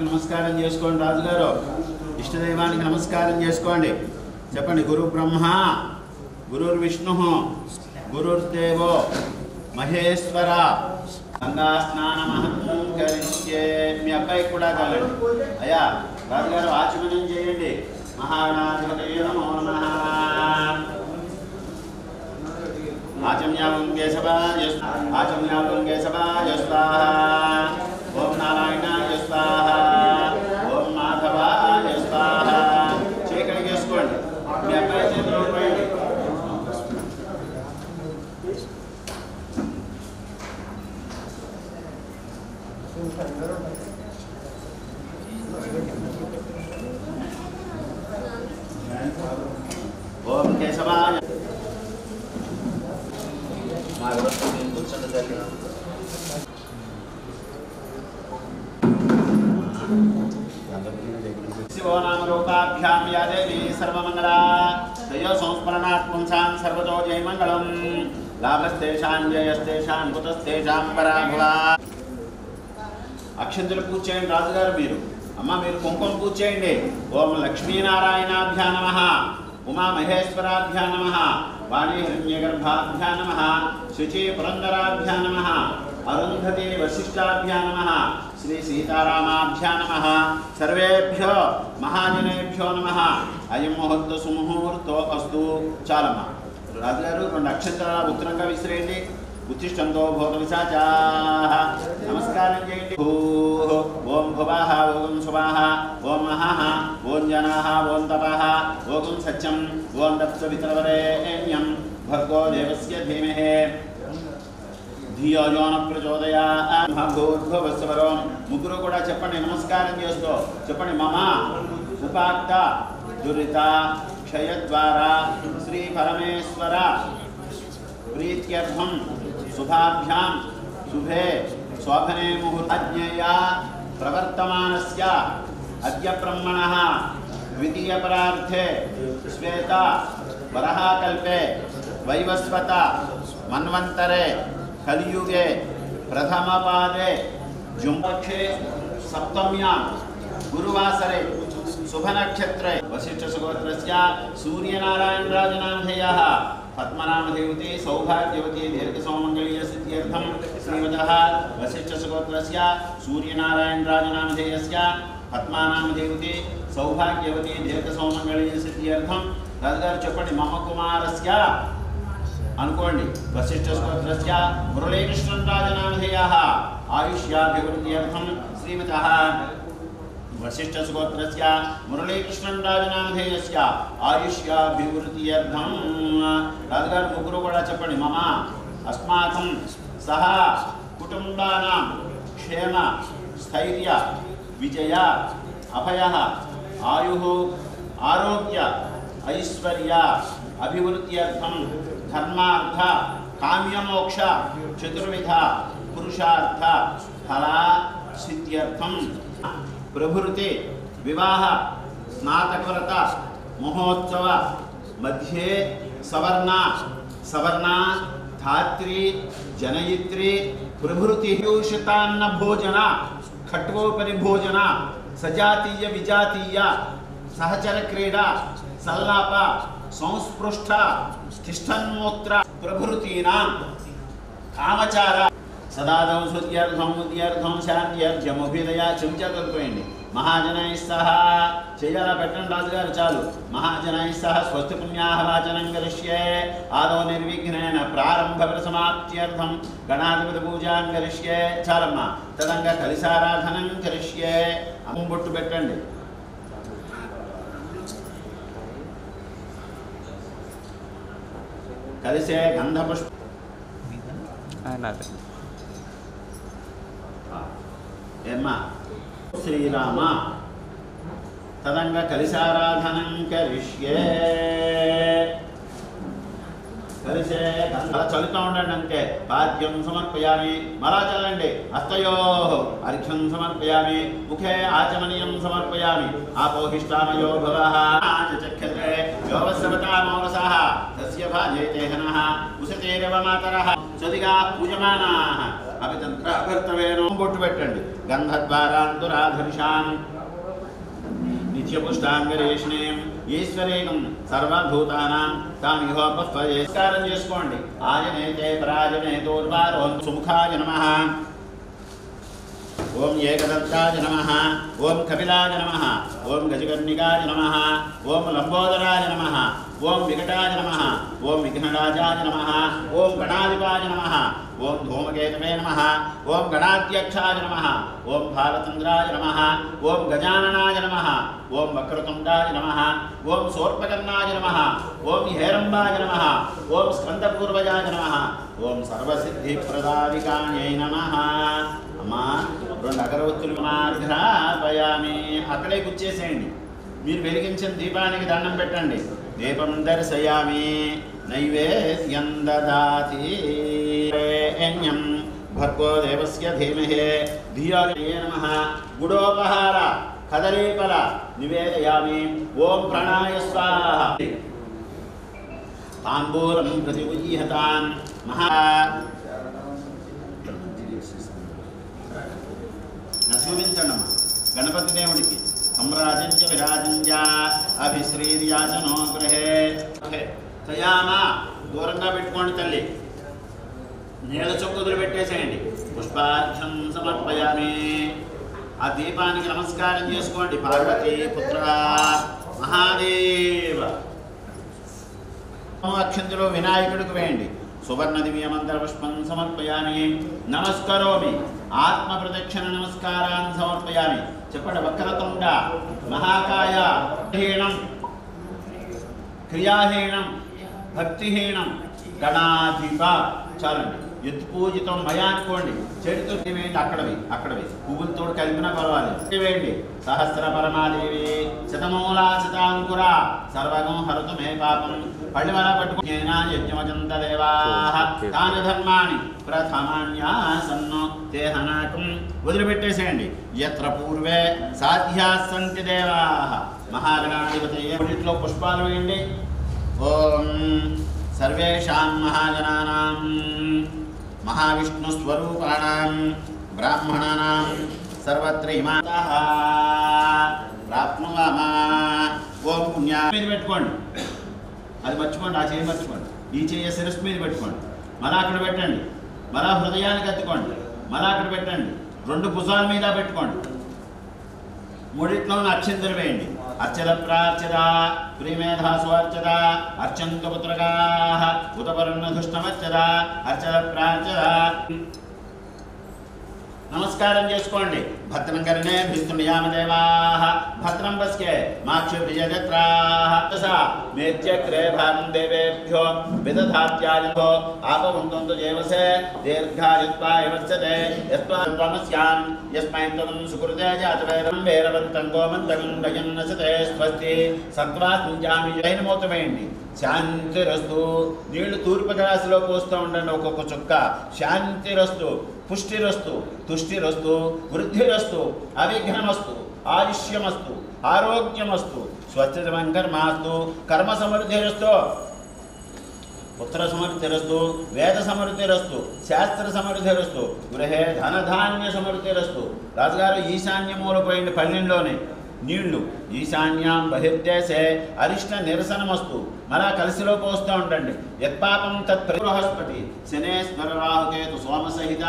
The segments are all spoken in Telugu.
నమస్కారం చేసుకోండి రాజుగారు ఇష్టదైవానికి నమస్కారం చేసుకోండి చెప్పండి గురు బ్రహ్మ గురుర్ విష్ణు గురుర్దేవో మహేశ్వర గంగా స్నాన మహత్వం కరిష్యే మీ అబ్బాయికి కూడా చల్లండి అయ్యా రాజుగారు ఆచమనం చేయండి మహారాజుదే నమో నమః ఆచమ్యావం కేశవాయ స్వాహా ఓం నారాయణాయ స్వాహా ఓం మాధవాయ స్వాహా చీకటి చేసుకోండి మీ అబ్బాయి చేతిలో పోయండి ఓం కేశవాయ కూర్చోండి తల్లి. శివో నామ రూపాభ్యాం యా దేవి సర్వమంగళా తయో సంస్మరణాత్ పుంసాం సర్వతో జయమంగళం లాభస్తేషాం జయస్తేషాం కుతస్తేషాం పరాభవ. అక్షంతులు పూజ చేయండి రాజుగారు. మీరు అమ్మ మీరు కుంకుమ పూజ చేయండి. ఓం లక్ష్మీనారాయణాభ్యా నమః, ఉమామహేశ్వరాభ్యా నమః, వాణీహిరణ్యగర్భాభ్యా నమః, శుచి పురందరాభ్యా నమః, అరుంధతి వశిష్టాభ్యా నమః, శ్రీ సీతారామాభ్యా నమః. సర్వేభ్యో మహాజనేభ్యో నమః. అయం ముహూర్త సుముహూర్తో అస్తు. చాలమ్మా. రాజుగారు 2 అక్షంతరాల ఉత్తరంగా విసిరేయండి. ఉత్తిష్టంతో భూత విశాచాః. నమస్కారం చేయండి. ఓం భువః ఓం శుభః ఓం మహః ఓం జనాః ఓం తపః ఓం సత్యం ఓం తత్సవితరవరేణ్యం భర్గో దేవస్య ధీమహి ధియో యో న ప్రచోదయాత్. భూర్భువస్వరం. ముగ్గురు కూడా చెప్పండి నమస్కారం చేస్తూ చెప్పండి. మమ ఉపాక్త దురిత క్షయద్వారా శ్రీ పరమేశ్వర ప్రీత్యర్థం శుభాభ్యాం శుభే శోభనే ముహూర్తజ్ఞేయా ప్రవర్తమానస్య అద్య బ్రహ్మణః ద్వితీయ పరార్థే శ్వేత వరహాకల్పే వైవస్వత మన్వంతరే కలియుగే ప్రథమపాదే జుంపక్షే సప్తమ్యాం గురువాసరే శుభనక్షత్రే వశిష్ఠసుగోత్రస్య సూర్యనారాయణరాజనామధేయः పద్మనామదేవతే సౌభాగ్యవతి దీర్ఘసౌమంగళీయ సిద్ధ్యర్థం శ్రీమతః వశిష్ఠసుగోత్రస్య సూర్యనారాయణరాజనామధేయస్య పద్మనామదేవతే సౌభాగ్యవతి దీర్ఘసౌమంగళీయ సిద్ధ్యర్థం. రాజుగారు చెప్పండి. మమ కుమారస్య అనుకోండి. వశిష్ఠసుగోత్రస్య మురళీకృష్ణన్ రాజనామధేయः ఆయుష్యాభివృద్ధ్యర్థం శ్రీమతః వశిష్ఠసుగోత్రస్య మురళీకృష్ణన్ రాజనామధేయస్య ఆయుష్యాభివృద్ధ్యర్థం. రాజుగారు ముగ్గురు కూడా చెప్పండి. మమ అస్మాకం సహ కుటుంబానాం క్షేమ స్థైర్య విజయ అభయ ఆయుః ఆరోగ్య ఐశ్వర్య అభివృద్ధ్యర్థం ధర్మార్థ కామ్యమోక్ష చతుర్విధ పురుషార్థ ఫల సిద్ధ్యర్థం ప్రభృతి వివాహ స్నాతకవ్రత మహోత్సవ మధ్యే సవర్ణ సవర్ణ ధాత్రి జనయిత్రి ప్రభృతి యూషితాన్న భోజన ఖట్వోపరి భోజన సజాతీయ విజాతీయ సహచర క్రీడా సల్లాప సంస్పృష్ట తిష్టన్మూత్ర ప్రభృతీనాం కామచార సదాదం శుద్ధ్యర్థం ఉద్యర్థం శాంత్యర్థ్యముభిదయ. చెంచా తొలిపోయండి. మహాజనై సహ చెయ్యాలా పెట్టండి రాజుగారు. చాలు. మహాజనై సహ స్వస్తి పుణ్యాహవాచనం కరిష్యే ఆదౌ నిర్విఘ్నేన ప్రారంభ సమాప్త్యర్థం గణాధిపతి పూజాం కరిష్యే. చాలమ్మా. తదంగా కలిసారాధనం కరిష్యే. అమ్మ బొట్టు పెట్టండి. కలిసే గంధపుష్ప ఏమ్మా శ్రీరామ తదంగా కలిసారాధనం కరిష్యే. కలిసే అలా చలుతూ ఉండండి. అంతే. పాద్యం సమర్పయామి. మరా చల్లండి. హస్తయో అర్ఘ్యం సమర్పయామి. ముఖే ఆచమనీయం సమర్పయామి. ఆపోహిష్టామయో భవః చక్షత్రే యోవస్సవతామోరసః తస్య భాజేతే హనః ఉసతేరవ మాతరః సదిగా పూజమానాః అభితంత్ర అభర్తవేనో. బొట్టు పెట్టండి. గంధద్వారాంతురాధర్షాం నిత్యపుష్టాంగరేష్ణీం ఈశ్వరేకం సర్వభూతానాం తామిహోపస్వయే. నమస్కారం చేసుకోండి. ఆయనేతే పరాజనేతోర్వారో సుముఖాయ నమః. ఓం ఏకదంతాయ నమః. ఓం కపిలాయ నమః. ఓం గజకర్ణికాయ నమః. ఓం లంబోదరాయ నమః. ఓం వికటాయ నమః. ఓం విఘ్నరాజాయ నమః. ఓం గణాధిపాయ నమః. ఓం ధూమకేతవే నమః. ఓం గణాధ్యక్షాయ నమః. ఓం భారతంద్రాయ నమః. ఓం గజాననాయ నమః. ఓం వక్రతుండాయ నమః. ఓం శూర్పకర్ణాయ నమః. ఓం హేరంబాయ నమః. ఓం స్కందపూర్వజాయ నమః. ఓం సర్వసిద్ధిప్రదాదికాయై నమః. అమ్మా రెండు అగరవత్తులు మార్ఘ్రాపయామి. అక్కడే కూర్చేసేయండి. మీరు వెలిగించిన దీపానికి దండం పెట్టండి. దీపం దర్శయామి. నైవేద్యం దదాతి భర్గో దేవస్య ధీమహి ధియో నమః. గుడోపహార కదలీఫల నివేదయామి. ఓం ప్రాణాయ స్వాహా. తాంబూలం ప్రతి ఉయ్యతాన్ మహా చూపించండమ్మా గణపతి దేవుడికి. సమ్రాజంచ విరాజంచ అభిశ్రీర్యాచనో గృహే. సయామా దూరంగా పెట్టుకోండి తల్లి. నీళ్ళ చొక్కుదులు పెట్టేసేయండి. పుష్పార్ఘ్యం సమర్పయామి. ఆ దీపానికి నమస్కారం చేసుకోండి. పార్వతీ పుత్ర మహాదేవ. అక్షంతులు వినాయకుడికి వేయండి. సువర్ణ దివ్యమంత్ర పుష్పం సమర్పయామి. నమస్కరోమి. ఆత్మ ప్రదక్షిణ నమస్కారాన్ని సమర్పయామి. చెప్పండి. వక్రతుండ మహాకాయ హీనం క్రియాహీనం భక్తిహీనం గణాధిప. చాలండి. ఎత్తు పూజితం మయా అనుకోండి. చెడుతో వేయండి. అక్కడవి పువ్వులతో కలిపినా పర్వాలేదు. వేయండి. సహస్ర పరమాదేవి శతమూలా శతాంకుర సర్వగం హరతు మే పాపం. పళ్ళు వల పట్టుకునేనా యజ్ఞమజంత దేవా తాని ధర్మాన్ని ప్రథమాన్యాసన్నో దేహనాకం. వదిలిపెట్టేసేయండి. యత్ర పూర్వే సాధ్యా సంతి దేవా మహాగణాధిపతయే. వీటిలో పుష్పాలు వేయండి. ఓం సర్వేషాం మహాజనానాం మహావిష్ణుస్వరూపాణాం బ్రాహ్మణానాం సర్వత్ర ఇమాతః ప్రాప్నువామా. ఓం పుణ్యా మీద పెట్టుకోండి. అది మర్చిపోండి. ఆ చేయి మర్చిపోండి. ఈ చేయ శిరస్సు మీద పెట్టుకోండి. మళ్ళా అక్కడ పెట్టండి. మళ్ళా హృదయానికి ఎత్తుకోండి. మళ్ళా అక్కడ పెట్టండి. రెండు భుజాల మీద పెట్టుకోండి. మూడిట్లో అక్షంతలు వేయండి. అర్చన ప్రార్చద ప్రియమేధాసు అర్చద అర్చంత పుత్రగా ఉతపరుణ దుష్టమర్చద అర్చన ప్రార్చద. నమస్కారం చేసుకోండి. భద్రం కర్ణే భిస్తునియామదేవా భద్రం పశ్కే మాక్షుభిజత్రా మేత్యగ్రే భాగం దేవేభ్యో విదధాత్యాయో ఆపవంతంతు జీవసే దీర్ఘాయుత్వాయ వర్చతే యస్త్వామస్యాం యస్మై త్వం సుకృతే జాతవేరం వేరవంతం గోమంతం గయన్నసతే స్వస్తి సత్వా కుంజామి. జైనమూతమేయండి. శాంతిరస్తు. నీళ్లు తూర్పు గ్లాసులో పోస్తూ ఉండండి. ఒక్కొక్క చుక్క. శాంతిరస్తు పుష్టిరస్తు తుష్టిరస్తు వృద్ధిరస్తు అవిఘ్నమస్తు ఆయుష్యమస్తు ఆరోగ్యమస్తు స్వచ్ఛతమం కర్మాస్తు కర్మ సమృద్ధిరస్తు పుత్ర సమృద్ధిరస్తు వేద సమృద్ధిరస్తు శాస్త్ర సమృద్ధిరస్తు గృహే ధనధాన్య సమృద్ధిరస్తు. రాజుగారు ఈశాన్యమూల పోయింది. పన్నెండులోనే నీళ్లు. ఈశాన్యాం బహిర్దేశే అరిష్ట నిరసనమస్తు. మళ్ళా కలిసిలో పోస్తూ ఉండండి. యత్పాపం తత్ బృహస్పతి శనేశ్వర రాహుకేతు సోమసహిత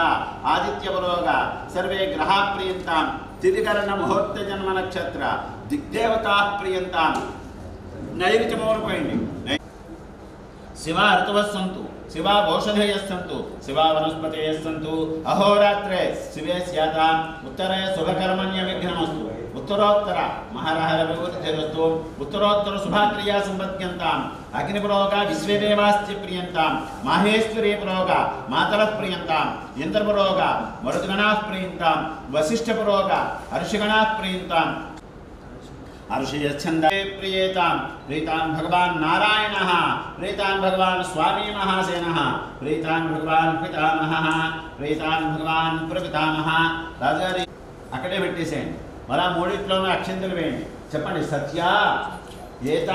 ఆదిత్యవరోగ సర్వే గ్రహా ప్రియంతాం తిథికరణ ముహూర్త జన్మ నక్షత్ర దిగ్దేవతా ప్రియంతాం. నైరుతి మూలపోయింది. శివ ఋతువస్సంతు శివా ఔషధేయస్సంతు శివా వనస్పతేయస్సంతు అహోరాత్రే శివే స్యాతాం ఉత్తరే శుభకర్మణ్య విఘ్నమస్తు. ఉత్తరోత్తర మహారహర వివృద్ధిరస్తు. ఉత్తరోత్తర శుభాక్రియా సంపద్యంతాం. అగ్నిపురోగ విశ్వదేవాస్తి ప్రియంతాం. మాహేశ్వరీ పురోగ మాతర ప్రియంతాం. ఇంద్రపురోగ మరుద్గణా ప్రియంతాం. వశిష్ఠపురోగ హర్షిగణా ప్రియంతాం. హర్షయచ్ఛందే ప్రియేతాం. ప్రీతాన్ భగవాన్ నారాయణః ప్రీతాన్ భగవాన్ స్వామి మహాసేనః ప్రీతాన్ భగవాన్ పితామహః ప్రీతాన్ భగవాన్ ప్రపితామహ. రాజుగారి అక్కడే పెట్టేసేయండి. మళ్ళా మూడిట్లోనూ అక్షంతలు వేయండి. చెప్పండి. సత్య ఏత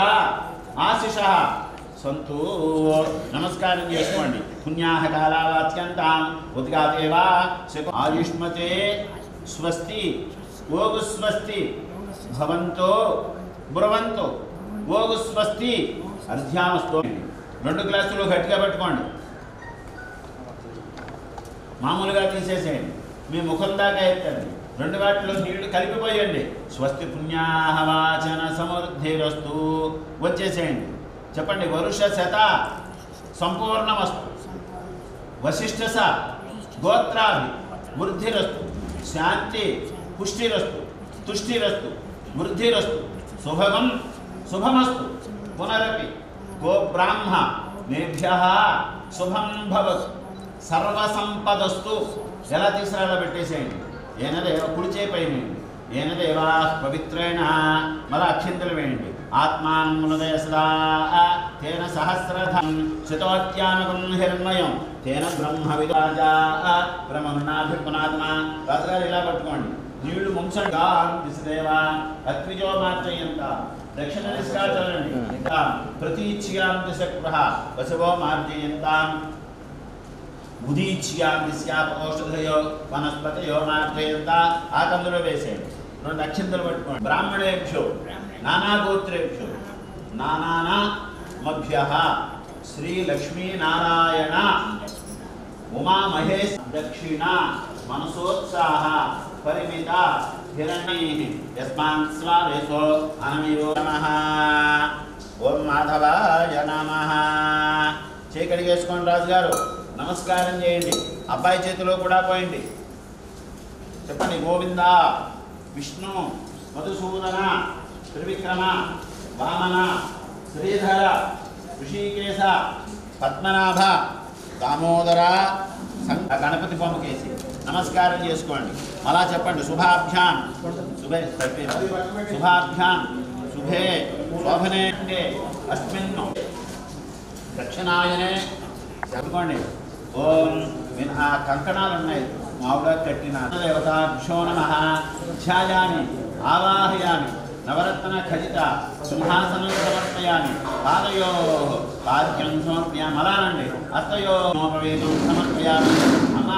ఆశిష సంతు. నమస్కారం చేసుకోండి. పుణ్యాహ కాలావాత్యంతాం ఉద్గాదేవా ఆయుష్మతే స్వస్తి ఓగు స్వస్తి భవంతో బ్రువంతో ఓగు స్వస్తి అర్ధ్యామస్తో. రెండు గ్లాసులు గట్టిగా పెట్టుకోండి. మామూలుగా తీసేసేయండి. మీ ముఖం దాకా ఎత్తండి. రెండు వాటిలో నీళ్లు కలిపిపోయండి. స్వస్తి పుణ్యాహవాచన సమృద్ధిరస్తు. వచ్చేసేయండి. చెప్పండి. వరుష శత సంపూర్ణమస్తు. వశిష్ఠ స గోత్రాభి వృద్ధిరస్తు. శాంతి పుష్టిరస్తు తుష్టిరస్తు వృద్ధిరస్తు. శుభగం శుభమస్తు. పునరపి గోబ్రాహ్మ మేభ్య శుభం భవతు. సర్వసంపదస్తు. ఎలా తీసుకురాలో పెట్టేసేయండి. ఏన దేవ కుడి చేయి పైన ఏన దేవా పవిత్రేణ మళ్ళీ అక్షింతలు వేయండి. ఆత్మానమునదయ సదా తేన సహస్రధం శతోత్యానకం హిరణ్మయం తేన బ్రహ్మ విరాజా బ్రహ్మనాభిపునాత్మ. రాజుగారు ఇలా పట్టుకోండి. నీళ్లు ముంచగా దిశదేవా అత్విజో మార్చయంత దక్షిణ దిశగా చల్లండి. ప్రతీచ్ఛ్యాం దిశక్రః వశవో మార్జయంతాం ఉదీచ్ఛ్యాం దిశ్యాప ఔషధయో వనస్పతయో మార్జయంత. ఆ కందులో వేసేయండి. 2 అక్షింతలు పట్టుకోండి. బ్రాహ్మణేభ్యో నానాగోత్రేభ్యో నానామభ్యః శ్రీ లక్ష్మీనారాయణ ఉమా మహేశ్ దక్షిణ మనసోత్సాహ పరిమిత హిరణ్యై యస్మాన్ స్వావేశో అనమయో నమః. ఓం మాధవాయ నమః. చేకడి వేసుకోండి. రాజుగారు నమస్కారం చేయండి. అబ్బాయి చేతిలో కూడా పోయండి. చెప్పండి. గోవింద విష్ణు మధుసూదన త్రివిక్రమ వామన శ్రీధర ఋషికేశ పద్మనాభ దామోదర గణపతి బొమ్మకేసి నమస్కారం చేసుకోండి. అలా చెప్పండి. శుభాభ్యాం శుభే శుభాభ్యాం శుభే శోభనే అస్మిన్ దక్షిణాయనే చెప్పుకోండి. ఓం ఆ కంకణాలు ఉన్నాయి మావుగా కట్టిన దేవతాభ్యో నమః. ధ్యాయామి ఆవాహయామి నవరత్న ఖజిత సింహాసనం సమర్పయామి. పాదయో పాద్యం సమర్పయామి. అలానండి. హస్తయో నోపవేదం సమర్పయామి. అమ్మ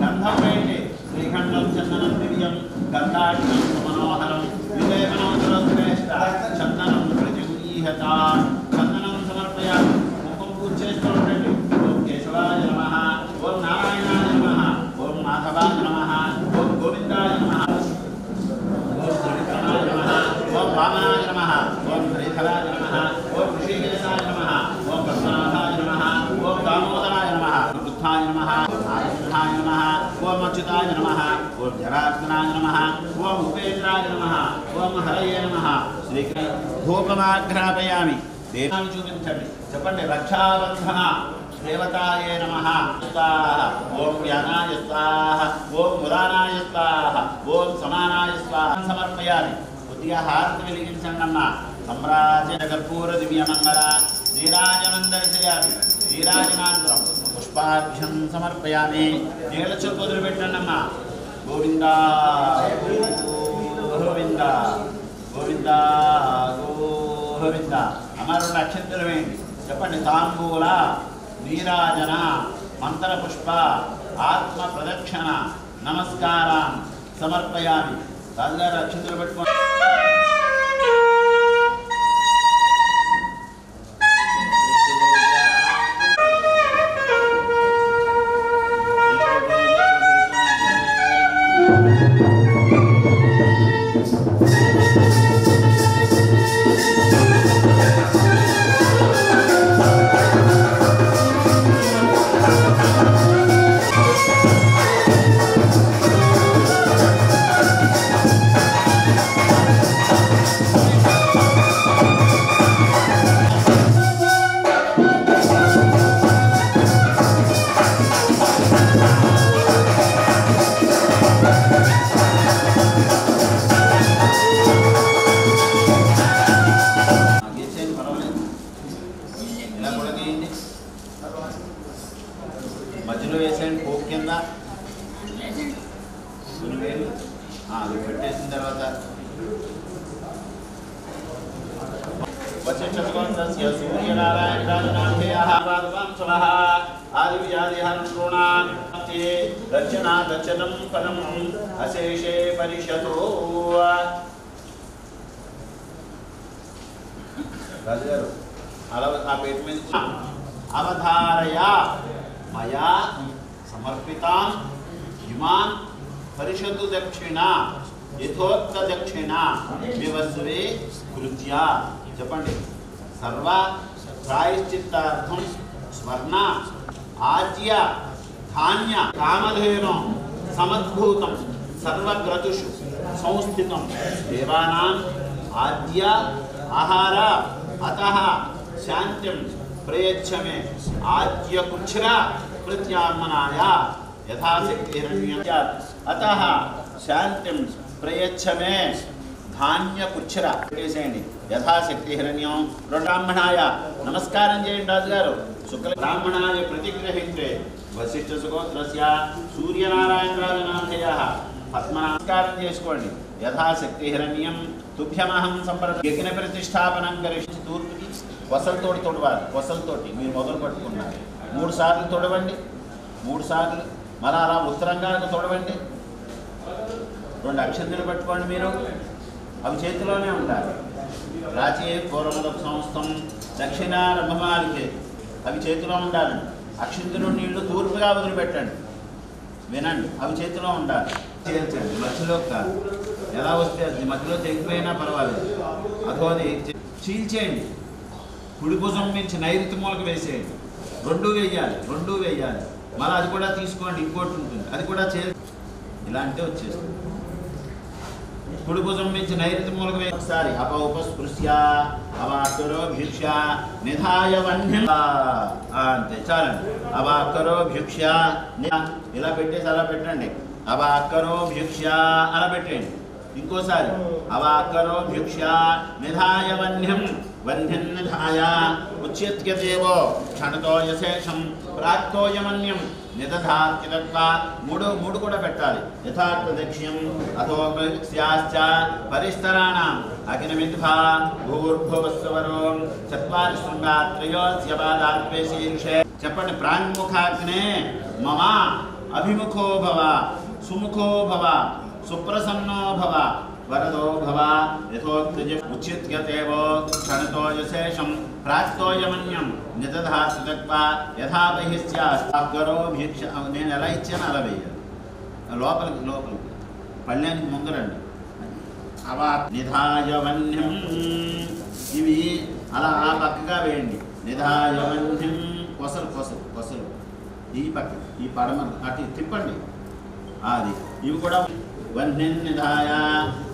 గంధం వేయండి. శ్రీఖండం చందనం దివ్యం గంధాక్షం మనోహరం వివేకనోత్తరం శ్రేష్ఠ చందనం ప్రతిగృహత. చందనం సమర్పయామి. కుంకుమ పూజ చేస్తూ ఉండండి. ఓం కేశవాయ నమః. ఓం నారాయణాయ నమః. ఓం మాధవాయ నమః. ఓం గోవిందాయ నమః. ఓం త్రివిక్రమాయ నమః. ఓం వామనాయ నమః. ఓం శ్రీధరాయ నమః. ఓం ఋషికేశాయ నమః. ఓం పద్మనాభాయ నమః. ఓం దామోదరాయ నమః. బుద్ధాయ నమః. ఆయుధాయ నమః. ఓం అచ్యుతాయ నమః. ఓం జనార్దనాయ నమః. ఓం ఉపేంద్రాయ నమః. ఓం హరయే నమః. శ్రీకృష్ణ ధూపమాఘ్రాపయామి. దేవాన్ని చూపించండి. చెప్పండి. రక్షాబంధన దేవతాయే నమః. ఓం వ్యానాయ స్వాహ. ఓం మురానాయ స్వాహ. ఓం సమానాయ స్వాహ సమర్పయామి. కొద్దిగా హారతి వెలిగించండి అమ్మ. సమ్రాజన కర్పూర దివ్యమంగళ నీరాజనం దర్శయామి. నీరాజనాంతరం పుష్పాభ్యం సమర్పయామి. నీళ్ళ చెప్పు వదిలిపెట్టండి అమ్మ. గోవింద గోవింద గోవింద గోవింద. అమ్మ 2 అక్షంతలు వేయండి. చెప్పండి. తాంబూల నీరాజన మంత్ర పుష్ప ఆత్మ ప్రదక్షిణ నమస్కారం సమర్పయామి. రాజుగారు అక్షంతలు పెట్టుకోండి. మధ్యలో వేసేయండి. పోపు కింద వేలు అది పెట్టేసిన తర్వాత వశిష్ఠస్య సూర్యనారాయణరాజనాథేయః పాదవంశవః ఆదివ్యాధిహర్తృణాం దక్షిణాదక్షతం పదం అశేషే పరిషతో. రాజుగారు అలా ఆ పేట మీద అవధారయ మయా సమర్పితాం ఇమాన్ పరిషత్తు దక్షిణ యథోక్త దక్షిణ వివస్వే కృత్య. చెప్పండి. సర్వ ప్రాయశ్చిత్తార్థం స్వర్ణ ఆజ్య ధాన్య కామధేను సమద్భూతం సర్వగ్రతుషు సంస్థితం దేవానాం ఆద్య ఆహార అతః శాంతిం ప్రయచ్చమే ఆద్య కుచ్ఛ్ర ప్రత్యామనాయ యథాశక్తి హిరణ్యం అతః శాంతిం ప్రయచ్చమే ధాన్య కుచ్చర పెట్టేసేయండి. యథాశక్తి హిరణ్యం. బ్రాహ్మణాయ నమస్కారం చేయండి రాజుగారు. శుక్ల బ్రాహ్మణాయ ప్రతిగ్రహించే వశిష్ఠ సుగోత్రస్య సూర్యనారాయణరాజనాథయ పద్మ నమస్కారం చేసుకోండి. యథాశక్తి హిరణ్యం తుభ్యమహం సంప్రద యజ్ఞ ప్రతిష్టాపనం కరిష్టి. తూర్పుకి కొసలతోటి తొడవాలి. కొసలతోటి మీరు మొదలు పట్టుకున్నారు. 3 సార్లు తొడవండి. 3 సార్లు. మళ్ళీ అలా ఉత్తరంగా తొడవండి. 2 అక్షంతలు పట్టుకోండి. మీరు అవి చేతిలోనే ఉంటారు. రాచే పూర్వమద సంస్థం దక్షిణారంభమాలికే అవి చేతిలో ఉండాలండి. అక్షింతలు నీళ్లు తూర్పుగా వదిలిపెట్టండి. వినండి, అవి చేతిలో ఉండాలి. చేయించండి, మధ్యలో కాదు. ఎలా వస్తే అది మధ్యలో తెగిపోయినా పర్వాలేదు. అదోది చీల్చేయండి. కుడి భుజం నుంచి నైరుతి మూలకు వేసేయండి. 2 వేయాలి. 2 వేయాలి. మళ్ళీ అది కూడా తీసుకోండి. ఇంకోటి ఉంటుంది, అది కూడా ఇలాంటి వచ్చేస్తుంది. కుడి భుజం నుంచి నైరుతి మూలకు వేసి ఒకసారి ఉపస్పృశ్య అవాకరో భిక్ష నిధాయ వన్యం అంతే చాలండి. అవాకరో భిక్ష ఇలా పెట్టేసి అలా పెట్టండి. అవాకరో భిక్ష అలా పెట్టండి. ఇంకోసారి అవాకరో భిక్ష నిధాయ వన్యం వన్యం నిధాయ ఉచ్యత్యదేవో క్షణతో యశేషం ప్రాక్తోయమన్యం నిదధాత్యత్వ. 3 కూడా పెట్టాలి. యథార్థ దక్ష్యం అథోస్యాశ్చ పరిస్తరాణం అగ్నిమిద్భా భూర్భువస్వరో చత్వారి శృంగాత్రయోస్య పాదాత్వే శీర్షే. చెప్పండి. ప్రాంగుఖాగ్నే మమ అభిముఖో భవ సుముఖో భవ సుప్రసన్నో భవ వరదో భవ యథోక్తజ ఉచ్యత్యదేవో క్షణతో యశేషం ప్రాక్తోయమన్యం నిదధాత్వ యథా బహిస్యాగరో భిక్ష. నేను ఎలా ఇచ్చాను అలా వేయాలి. లోపలికి పళ్ళానికి ముందరండి. అవా నిధాయవన్యం ఇవి అలా ఆ పక్కగా వేయండి. నిధాయవన్యం కొసలు ఈ పక్క ఈ పడమ అటు తిప్పండి. అది ఇవి కూడా వన్యం నిధాయ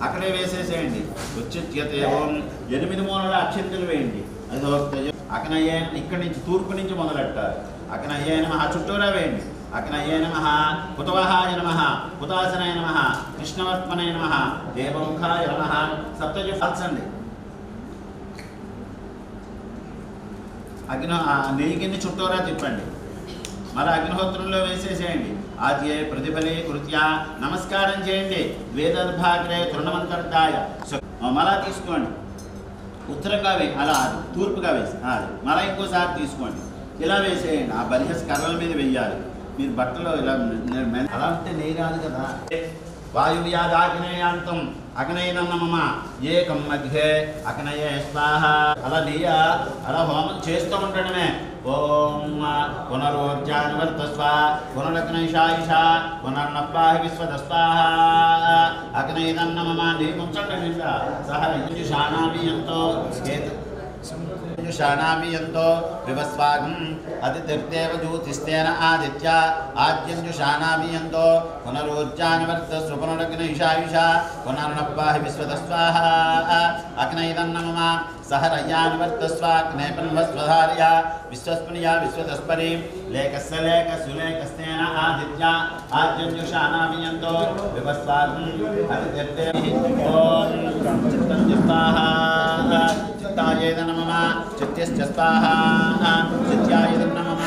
అక్కడే వేసేసేయండి. ఉచ్యత్యదేవం 8 మూలల అక్షంతలు వేయండి. అకనయ్యే ఇక్కడి నుంచి తూర్పు నుంచి మొదలెట్టాలి. అకనయ్యే నమః చుట్టూరా వేయండి. అకనయ్యే నమః కుతవహాయ నమః కుతాసనాయ నమః కృష్ణవర్త్మనాయ నమః దేవముఖాయ నమః సప్తజు ఫల్సండి. నెయ్యిని చుట్టూరా తిప్పండి. మళ్ళీ అగ్నిహోత్రంలో వేసేసేయండి. ఆద్యే ప్రతిఫలే కృత్య నమస్కారం చేయండి. వేదర్భాగ్రే తృణమంతర్దాయ మళ్ళా తీసుకోండి. ఉత్తరంగా అలా తూర్పుగా వేసి మళ్ళీ ఇంకోసారి తీసుకోండి. ఇలా వేసేయండి. ఆ బలిహస్ కర్రల మీద వెయ్యాలి. మీరు బట్టలో ఇలా అలా ఉంటే నెయ్యి రాదు కదా. వాయువ్యాదాగ్నేయాంతం అగ్నేయనన్న మమ ఏకం మధ్యే అగ్నయే స్వాహ. అలా నెయ్య అలా హోమం చేస్తూ ఉండడమే. ఓం పునరోర్జానువర్తస్వ పునరగ్నైషాయిష పునర్నప్పాహి విశ్వదస్వాహ అగ్నేయనన్న మమ. నెయ్యి ముంచండి నిండా. సహ యుజుషానామియంతో శానామియంతో వివస్వాగం అతిథిర్దేవ జ్యోతిస్తేన ఆదిత్య ఆద్యంజుషానామియంతో పునరోజ్జానవర్తస్వ పునరగ్నైషాయుష పునర్నప్పాహి విశ్వదస్వాహ అగ్నైదన్న మమ సహరయ్యానువర్తస్వ అగ్నేపన్వస్వధార్య విశ్వస్పునియా విశ్వదస్పరి లేకస్య లేకసులేకస్తేన ఆదిత్య ఆద్యంజుషానామియంతో వివస్వాగం అతిథిర్దేవ ఓం చిత్తం చిత్తాః చిత్తాయేద నమః చిత్యశ్చ స్వాహా చిత్యాయేద నమః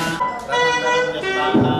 స్వాహా.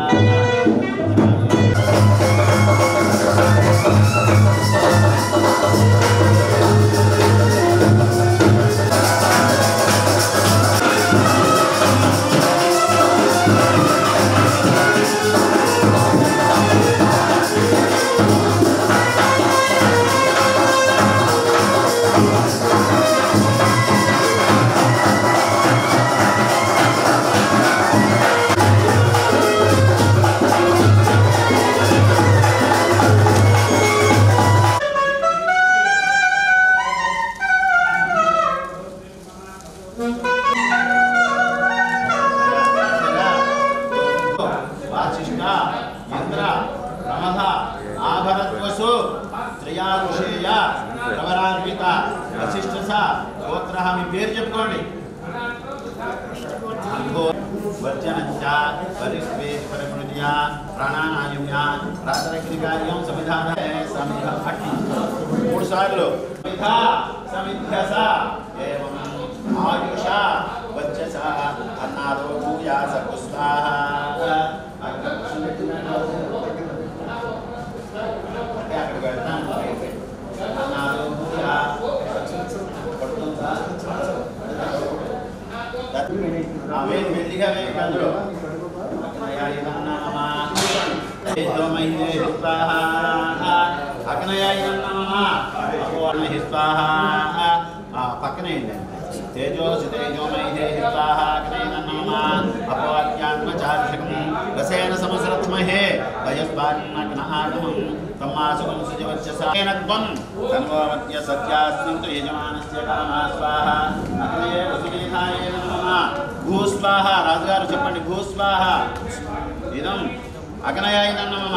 మీ పేరు చెప్పుకోండి. వర్జనంచ పరిస్వేది పరమును प्राणानायुम्या प्राणानायुम्या रातरग्निकार्यं समिधानः समिधः अट्टि मूడు సార్లు समिधा समिध्यसा एवं आयुषा वच्चसा अन्नादो भूया सकुस्वाहा अन्नादो भूया आवेन मेलिगा में कंदरो अग्नयाय नमः तेजो महिले स्वाहा अग्नयाय नमः अपोर्ण स्वाहा पक्कने तेजो महिले स्वाहा अग्नयाय नमः अपोज्ञान्मचार्षकं रसेन समसृत्महे वयस्वान्नग्नहागमं तम्मासुकं सुजवच्चसेन त्वं तन्वमत्य सत्यास्मिन् तु यजमानस्य कामः स्वाहा अग्नये वसुदेहाय नमः भूस्वाहा राजुगारु चेप्पंడి भूस्वाहा इदं अग्नयाय नमः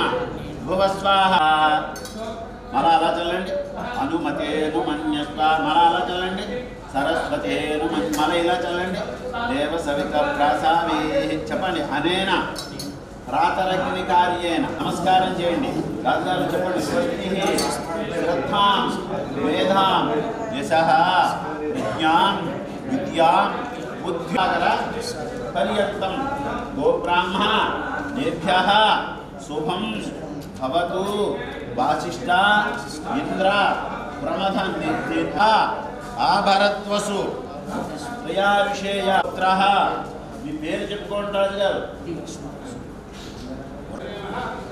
भुवस्वाहा मलाला चल्लंడి अनुमतेनु मन्यस्वा मलाला चल्लंడి सरस्वतेनु मल ఇలా చల్లండి దేవ సవిత ప్రాసావే చెప్పండి అనేన రాతరగ్ని కార్యేన నమస్కారం చేయండి రాజుగారు చెప్పండి స్వస్తిః శ్రద్ధాం వేదాం యశః విజ్ఞాం విద్యాం బుద్ధ్యాగర పర్యంతం గోబ్రాహ్మణ నేభ్యః శుభం భవతు వాసిష్ఠ ఇంద్ర ప్రమథ నిర్దిత ఆభరత్వసు త్రయావిషేయ పుత్రః మీ పేరు చెప్పుకోండి రాజుగారు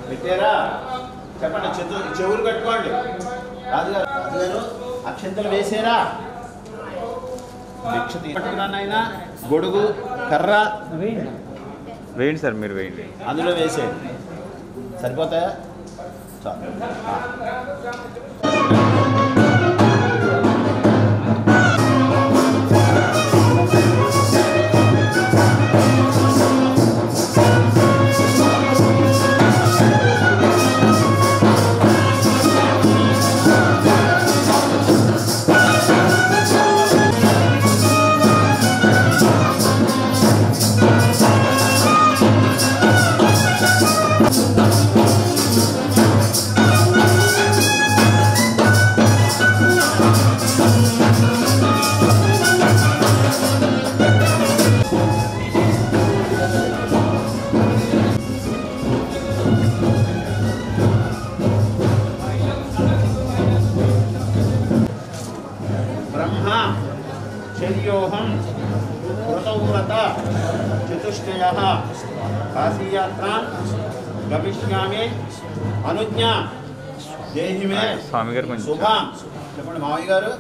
పెట్టారా చెప్పండి చెవులు కట్టుకోండి రాజుగారు అక్షంతలు వేసారా భిక్ష తీసుకున్నానైనా గొడుగు కర్ర వేయండి సార్ మీరు వేయండి అందులో వేసేయండి సరిపోతాయా చాలు चर्योहम व्रतव्रत चतुष्टयः काशीयात्रां गमिष्यामि अनुज्ञा देहि मे स्वामी गाరు కొంచెం శుభం చెప్పండి మావయ్య గారు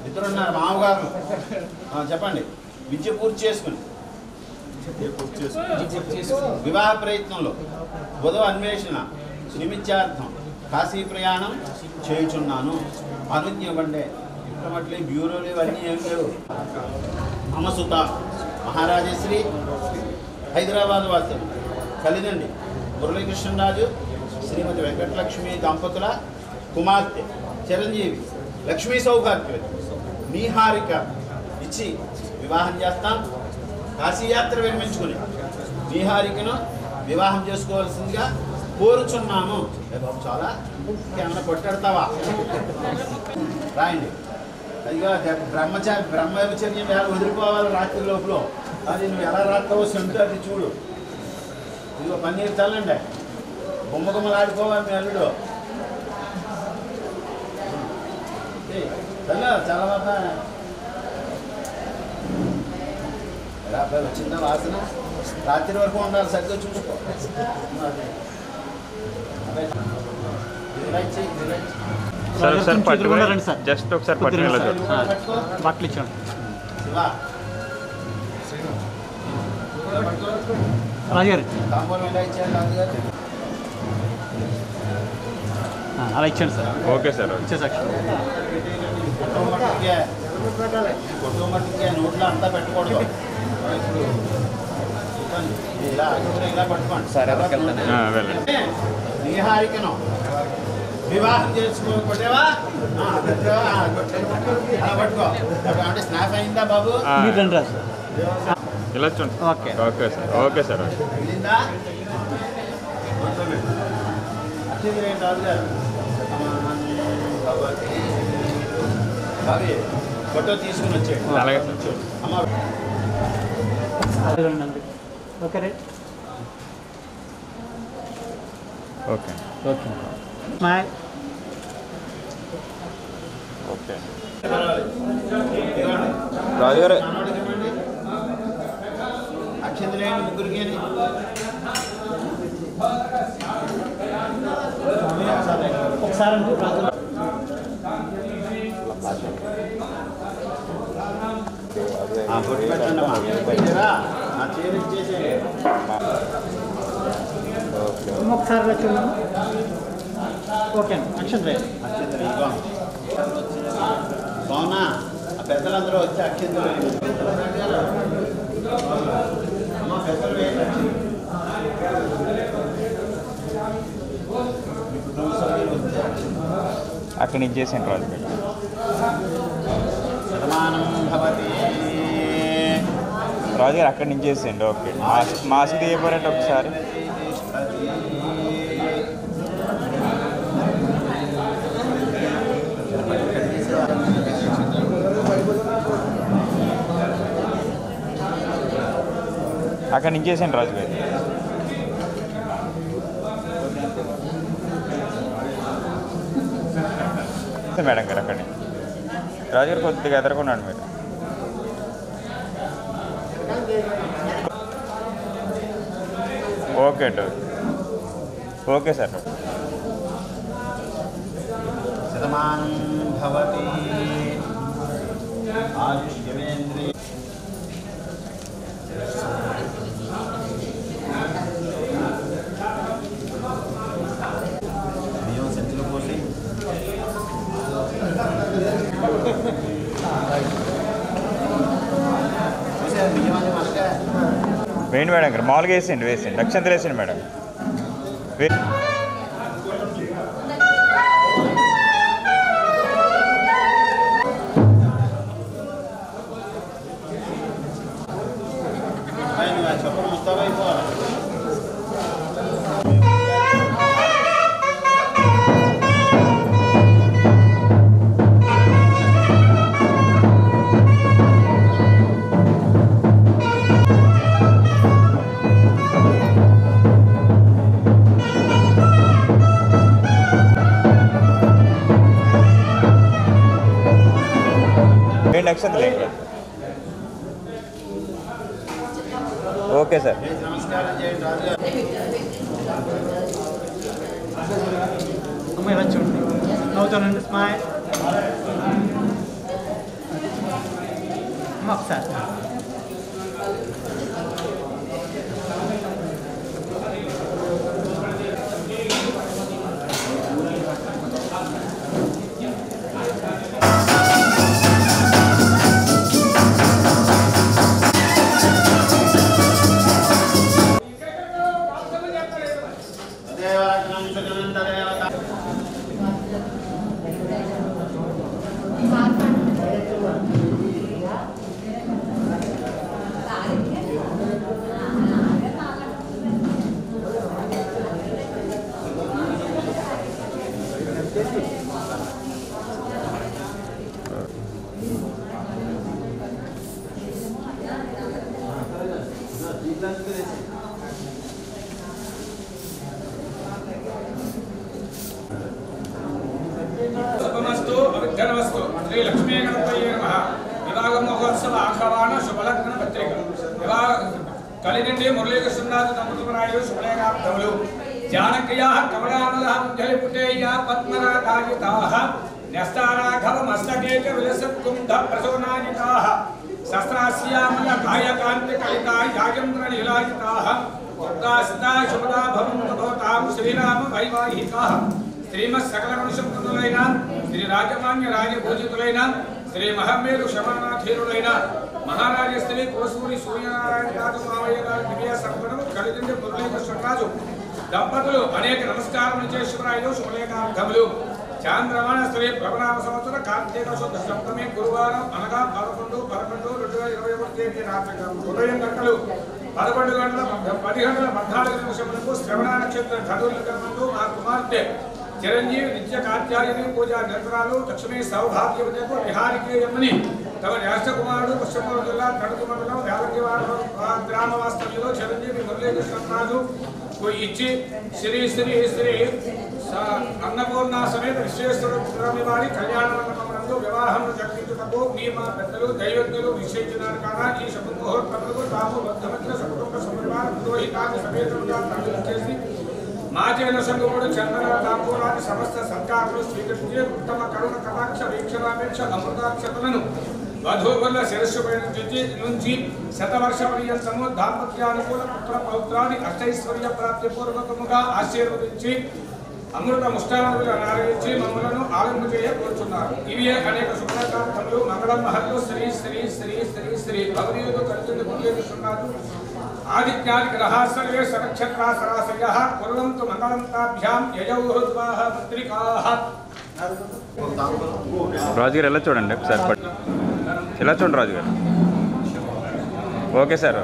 ఇద్దరు ఉన్నారు మామగారు చెప్పండి విద్య పూర్తి చేసుకుని వివాహ ప్రయత్నంలో వధువు అన్వేషణ నిమిత్యార్థం కాశీ ప్రయాణం చేయుచున్నాను అనుజ్ఞ ఇవ్వండి మట్లే బ్యూరోలు ఇవన్నీ ఏం లేవు అమసుత మహారాజశ్రీ హైదరాబాద్ వాసులు కలిదండి మురళీకృష్ణరాజు శ్రీమతి వెంకటలక్ష్మి దంపతుల కుమార్తె చిరంజీవి లక్ష్మీ సౌభాగ్యవతి నీహారిక ఇచ్చి వివాహం చేస్తాం కాశీయాత్ర విరమించుకుని నీహారికను వివాహం చేసుకోవాల్సిందిగా కోరుచున్నాము బాబు చాలా ఏమన్నా కొట్టాడతావా రాయండి అదిగా బ్రహ్మచర్యం ఎలా వదిలిపోవాలి రాత్రి లోపల అది నువ్వు ఎలా రాస్తావో సెంటు అది చూడు ఇదిగో పన్నీరు చల్లండి బొమ్మలాడిపోవాలి మీ అల్లుడు చాలా బాగా ఎలా వచ్చిందా వాసన రాత్రి వరకు ఉండాలి సరిగ్గా చూసుకో సార్ సార్ పట్టుకున్నారండి సార్ జస్ట్ ఒకసారి పట్టుకుని బట్టలు ఇచ్చాను రాజుగారు అలా ఇచ్చాను సార్ ఓకే సార్ ఇచ్చేసాక్షి నోట్లో అంతా పెట్టకూడదు ఇలా ఇలా పట్టుకోండి వెళ్ళండి నీహారికను వివాహం చేసుకోకపోతేవా అలా పట్టుకో అంటే స్నాప్ అయిందా బాబు ఇలా చూడండి okay okay sir okay sir వెళ్ళిందా అక్షంతలేని రాజుగారు ఫోటో తీసుకుని వచ్చాడు. అలాగే అమ్మ okay right. Okay okay smile. Okay ఇదిగోండి. రాజుగారు మనోడికి ఇవ్వండి. అక్షంతలేని ముగ్గురికి ఒకసారి అండి రాజు. బొట్టు పెట్టండి అమ్మా. పెట్టారా? ఆ చీర ఇచ్చేసేయండి. ఒకసారి వచ్చి ఓకే అండి. అక్షంతలే అక్షంతలు ఇదిగో. బాగున్నా ఆ పెద్దలందరూ వచ్చి అక్షంతలు వేయండి. అమ్మ పెద్దలు వేయండి. అక్కడి నుంచి చేసాను రాజుగారు. శతమానం భవతి. రాజుగారు అక్కడి నుంచి చేసేయండి. ఓకే మాస్క్ తీయబోరంటే ఒకసారి. అక్కడి నుంచి చేసాను రాజుగారు. మేడం గారు అక్కడి రాజుగారు కొద్దిగా ఎదుర్కొన్నాడు మీరు. ఓకే అండి. Okay sir. శతమానం భవతి. ఆయుష్యేంద్రియ బియ్యం సంచిలో పోసి చూసారు బియ్యం అని మనకే వేయండి మేడం గారు. మామూలుగా వేసేయండి అక్షంతలు వేసేయండి మేడం. ఆయన చెప్పడం మొత్తం అయిపోవాలి. వేయండి అక్షంతలు వేయండి. Okay sir. నమస్కారం చేయండి రాజుగారు. అమ్మాయి ఇలా చూడండి. నవ్వుతానండి. స్మైల్. అమ్మ ఒకసారి దేవరత్నం సుగంధ దేవత. शुभमस्तु अविघ्नमस्तु श्री लक्ष्मी गणपतये नमः। विवाह महोत्सव आह्वान शुभलग्न पत्रिका विवाह కలినండి మురళీకృష్ణనాథ దంపతులరాయు శుభలేఖార్థములు జానక్యాః కమలానలః మంజలి పుటేయ పద్మరాగాయితాః న్యస్తారాఘవ మస్తకేక విలసత్కుంఠ ప్రసోనాయితాః శస్త్రాస్యామల కాయకాంతి కలితా యాగంత్ర నీలాయితాః ఉద్దాసితా శుభదా భవంతు భవతాం శ్రీరామ వైవాహికాః శ్రీమత్ సకల మనుషులైన శ్రీ రాజమాన్య రాజభూజితులైన శ్రీ మహమ్మేరు క్షమానాధీరులైన మహారాజ శ్రీ కోసూరి సూర్యనారాయణ రాజు మావయ్య గారి దివ్య సంపదము కలిగింది మురళీకృష్ణరాజు దంపతులు అనేక నమస్కారములు చేసి శుభలేఖార్థములు చాంద్రమాన శ్రీ ప్రభనామ సంవత్సర కార్తీక శుద్ధ సప్తమి గురువారం అనగా 11/11/2021 తేదీ రాత్రి ఉదయం గంటలు 11 గంటల 10 గంటల 14 నిమిషములకు శ్రవణ నక్షత్ర ధనుర్లగ్నమందు మా కుమార్తె చిరంజీవి నిత్య కాత్యాయని పూజా నిరతరాలు లక్ష్మీ సౌభాగ్యవతకు విహారికేయమని తమ రాష్ట్రకుమారుడు పశ్చిమ జిల్లా తణుకు మండలం యాదగిరివాడ గ్రామ వాస్తవ్యంలో చిరంజీవి మురళీకృష్ణరాజు ఇచ్చి శ్రీ శ్రీ శ్రీ అన్నపూర్ణ సమేత విశ్వేశ్వర స్వామి వారి కళ్యాణ మండపమునందు వివాహం జరిపించుటకు మీ మా పెద్దలు దైవజ్ఞులు నిశ్చయించినారు కాగా ఈ శుభ ముహూర్తములకు తాము బద్ధమిత్ర సకుటుంబ సమరివార పురోహితాన్ని సమేతంగా తరలించేసి మాజీల సంఘముడు చందన తాంబూలాది సమస్త సత్కారులు స్వీకరించి ఉత్తమ కరుణ కటాక్ష వీక్షణాపేక్ష అమృతాక్షతలను వధూవరుల శిరస్సు నుంచి శతవర్ష పర్యంతము దాంపత్యానుకూల పుత్ర పౌత్రాన్ని అష్టైశ్వర్య ప్రాప్తి పూర్వకముగా ఆశీర్వదించి అమృత ముష్టాలను నారగించి మమ్మలను ఆరంభ చేయ కోరుచున్నారు. ఇవి అనేక శుభకార్థములు మంగళం మహర్లు శ్రీ శ్రీ శ్రీ శ్రీ శ్రీ భగవీయులు కలిసి మురళీకృష్ణరాజు ఆదిత్యాది గ్రహా సర్వే సనక్షత్రా సరాశయ కుర్వంతు మంగళం తాభ్యాం యజౌహృద్వాహ పత్రికాః. రాజుగారు ఎలా చూడండి ఒకసారి ఎలా చూడండి రాజుగారు. Okay sir.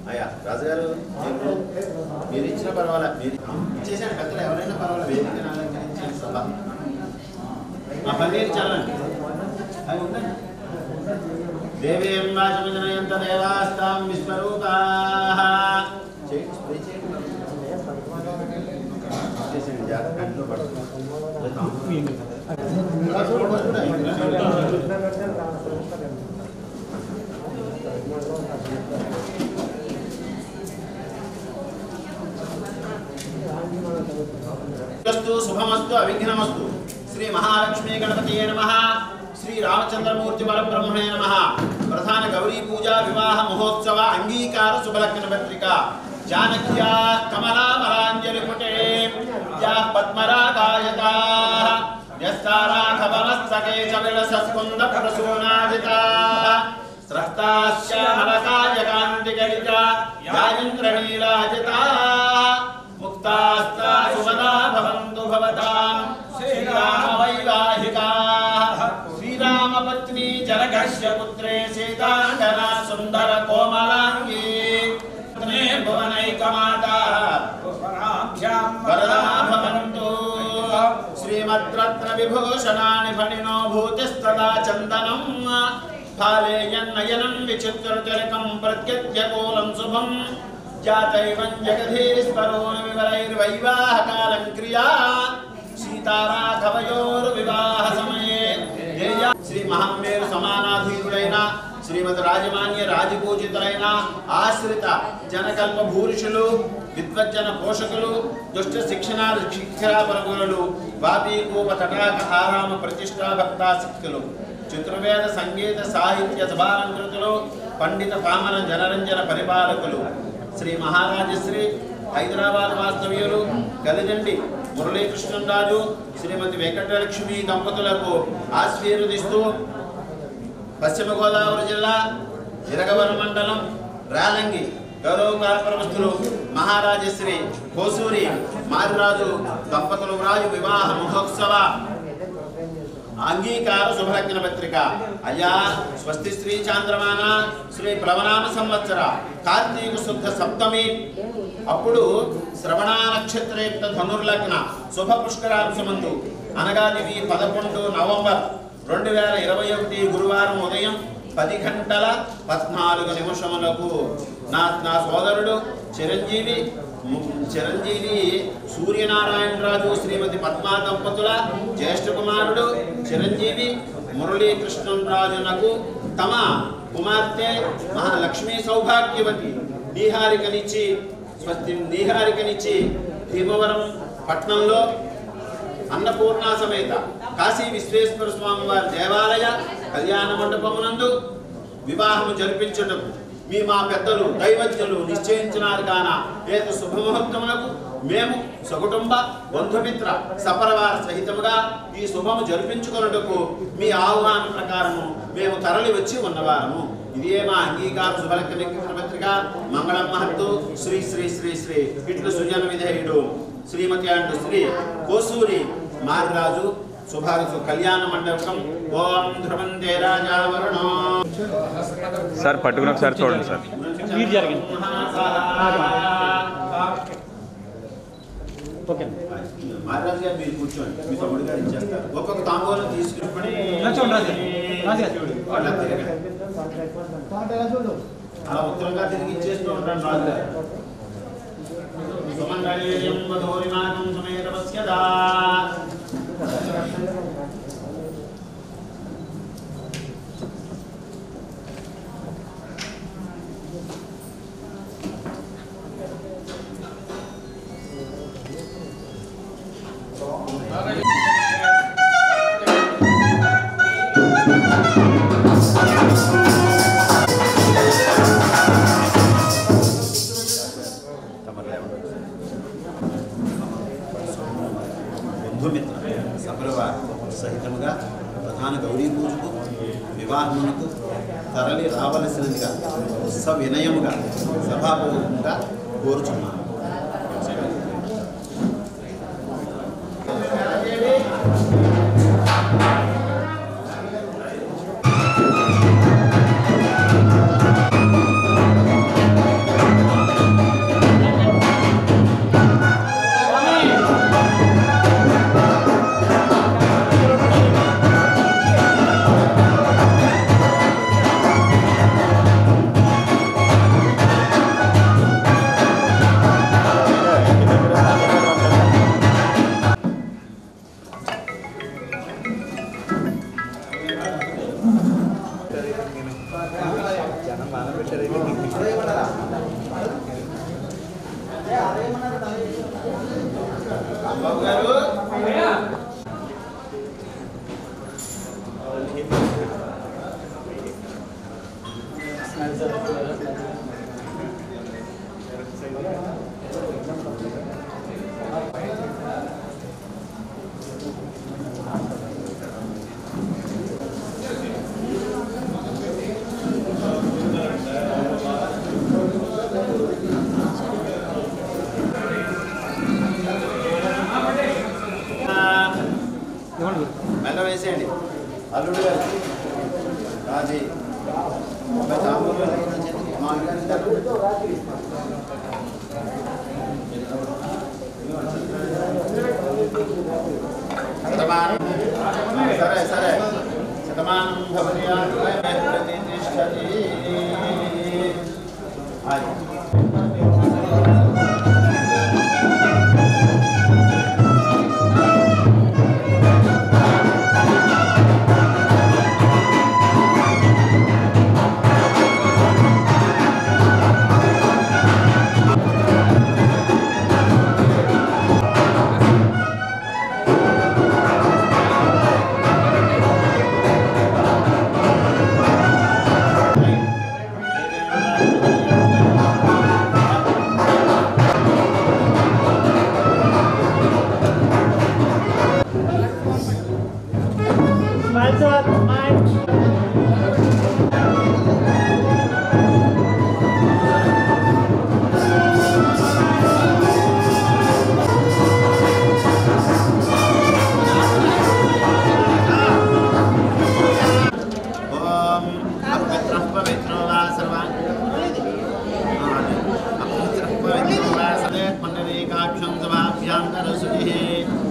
అయ్యా రాజుగారు మీరు ఇచ్చిన పర్వాలేదు, మీరు ఇచ్చేసాను పెద్దలు ఎవరైనా పర్వాలేదు, వేదికను అలంకరించిన సభ ఆ పన్నీరు చల్లండి అవి ఉండండి. దేవీం వాచమజనయంత దేవాస్తాం విశ్వరూపాః చేసేయండి జాగ్రత్త కంట్లో పడుతుంది. శుభమస్తు అవిఘ్నమస్తు. శ్రీ మహాలక్ష్మీ గణపతియే నమః. శ్రీ రామచంద్రమూర్తి పరబ్రహ్మణే నమః. ప్రధాన గౌరీ పూజా వివాహ మహోత్సవ అంగీకార శుభలగ్న పత్రిక జానక్యా కమలామలాంజలి పుటే యా పద్మరాగాయతాః యస్తారాఘవనస్తకేశ విలసస్కుంద ప్రసూనాజితాః స్రస్తాశ్యామలకాయకాంతిగలిత యాయింద్రనీలాజితాః ముక్తాస్తా సుమనా భవంతు భవతాం శ్రీరామ వైవాహికాః. శ్రీరామపత్ని జనకస్య పుత్రే సీతాంగన సుందర కోమలాంగీ భువనైకమాతా వరదా భవంతు. శ్రీమద్రత్న విభూషణాని ఫణినో భూతిస్తదా చందనం ఫాలేయన్నయనం విచిత్రతిలకం ప్రత్యజ్ఞకూలం శుభం జాతైవం జగధీశ్వరోన వివరైర్వైవాహకాలం క్రియా సీతారాఘవయోర్వివాహ సమయే శ్రీ మహమ్మేరు సమానాధీనుడైన శ్రీమద్ రాజమాన్య రాజపూజితులైన ఆశ్రిత జనకల్ప భూరుషులు విద్వజ్జన పోషకులు దుష్ట శిక్షణాపరగులు వాపీకూప తటాక ఆరామ ప్రతిష్టా భక్తాసక్తులు చతుర్వేద సంగీత సాహిత్య సభాలంకృతులు పండిత పామన జనరంజన పరిపాలకులు శ్రీ మహారాజశ్రీ హైదరాబాద్ వాస్తవ్యులు కలిదండి మురళీకృష్ణరాజు శ్రీమతి వెంకటలక్ష్మి దంపతులకు ఆశీర్వదిస్తూ పశ్చిమ గోదావరి జిల్లా ఇరగవరం మండలం రాలంగి గౌరవ కార్పొరస్తులు మహారాజశ్రీ కోసూరి మారిరాజు దంపతులు రాజు వివాహ మహోత్సవ అంగీకార శుభలగ్న పత్రిక. అయ్యా స్వస్తి శ్రీ చాంద్రమాన శ్రీ ప్లవనామ సంవత్సర కార్తీక శుద్ధ సప్తమి అప్పుడు శ్రవణ నక్షత్రయుక్త ధనుర్లగ్న శుభ పుష్కరాంశమందు అనగా 11 నవంబర్ 2021 గురువారం ఉదయం 10:14 నా సోదరుడు చిరంజీవి సూర్యనారాయణరాజు శ్రీమతి పద్మా దంపతుల జ్యేష్ఠ కుమారుడు చిరంజీవి మురళీకృష్ణరాజునకు తమ కుమార్తె మహాలక్ష్మీ సౌభాగ్యవతి నీహారికనిచ్చి స్వస్తి నీహారికనిచ్చి భీమవరం పట్టణంలో అన్నపూర్ణ సమేత కాశీ విశ్వేశ్వర స్వామి వారి దేవాలయ కళ్యాణ మండపమునందు వివాహము జరిపించుటకు మా పెద్దలు దైవజ్ఞులు నిశ్చయించినారు కాన ఏత శుభముహూర్తములకు మేము సకుటుంబ బంధుమిత్ర సపరివార సహితముగా ఈ శుభము జరిపించుకొనుటకు మీ ఆహ్వాన ప్రకారము మేము తరలి వచ్చి ఉన్నవారము. ఇదే మా అంగీకార శుభలగ్న పత్రిక. మంగళం మహత్తు శ్రీ శ్రీ శ్రీ శ్రీ ఇట్లు సుజన విధేయుడు శ్రీమతి అండ్ శ్రీ కోసూరి మారిరాజు శుభారసు కళ్యాణ మండపం. ఓం ధ్రువందే రాజావరణో. సార్ పట్టుకుని ఒకసారి చూడండి సార్. వీడి జరిగింది. ఓకే మారిరాజు గారు మీరు కూర్చోండి, మీ తమ్ముడు గారు ఇచ్చేస్తారు. ఒక్కొక్క తాంబూలం తీసుకుని అలా ఉత్తరంగా తిరిగి ఇచ్చేస్తూ ఉంటాను రాజు గారు. సుమంగళీయం మధురిమానం సుమేధవస్యదా. బంధుమిత్ర సపరివార సహితముగా ప్రధాన గౌరీ పూజకు వివాహమునకు తరలి రావలసినదిగా సవినయముగా సభాపూర్వకంగా కోరుచున్నాను. మెల్ల వేసేయండి. అల్లుడు గారు రాజీ సరే సరే శతమానం భవతి ప్రతిష్టతి.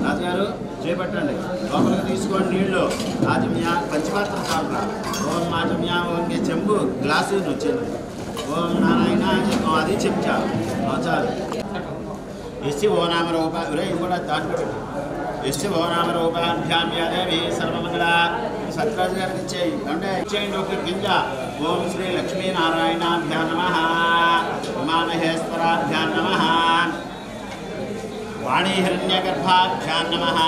రాజుగారు చేపట్టండి, లోపలికి తీసుకోండి నీళ్ళు. ఆజమ్యా పంచపాత్ర కాపురా. ఓం ఆజమ్యా ఓంగే చెంబు గ్లాసు వచ్చింది. ఓం నారాయణ అది చెంచా చాలు. ఎస్సి ఓ నామరూప ఇది కూడా దాంట్లో ఎస్సి ఓ నామరూపాభ్యాం యాదేవి సర్వమంగళ సత్రాజు గారికి ఇచ్చేయి అంటే ఇచ్చేయండి ఒక గింజ. ఓం శ్రీ లక్ష్మీనారాయణాభ్యా నమః, ఉమామహేశ్వరాభ్యా నమః, వాణీహిరణ్యగర్భాభ్యా నమః,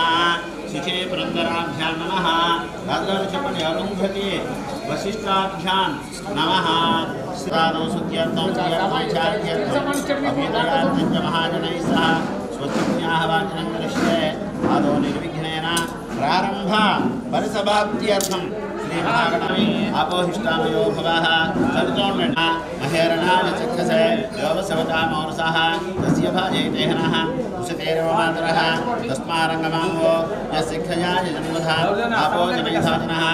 శుచే పురందరాభ్యా నమః. రాజుగారు చెప్పండి. అరుంధతి వశిష్టాభ్యాం నమః. శ్రాదౌ శుద్ధ్యర్థం అభ్యుదయార్థం చ మహాజనైః సహ స్వస్తిపుణ్యాః వాచనం కరిష్యే. ఆదో నిర్విఘ్నేన ప్రారంభ పరిసమాప్త్యర్థం శ్రీ మహాగణపతి అపోహిష్టామయో భవః. చదుతోండండి. మహేరణాయ చక్షసే యోగసవతామౌరసః తస్య భాజయతే హనః ఉషతేరవ మాతరః తస్మారంగమాంగో యశిఖయాయ జన్మధా ఆపో జనైధాజనః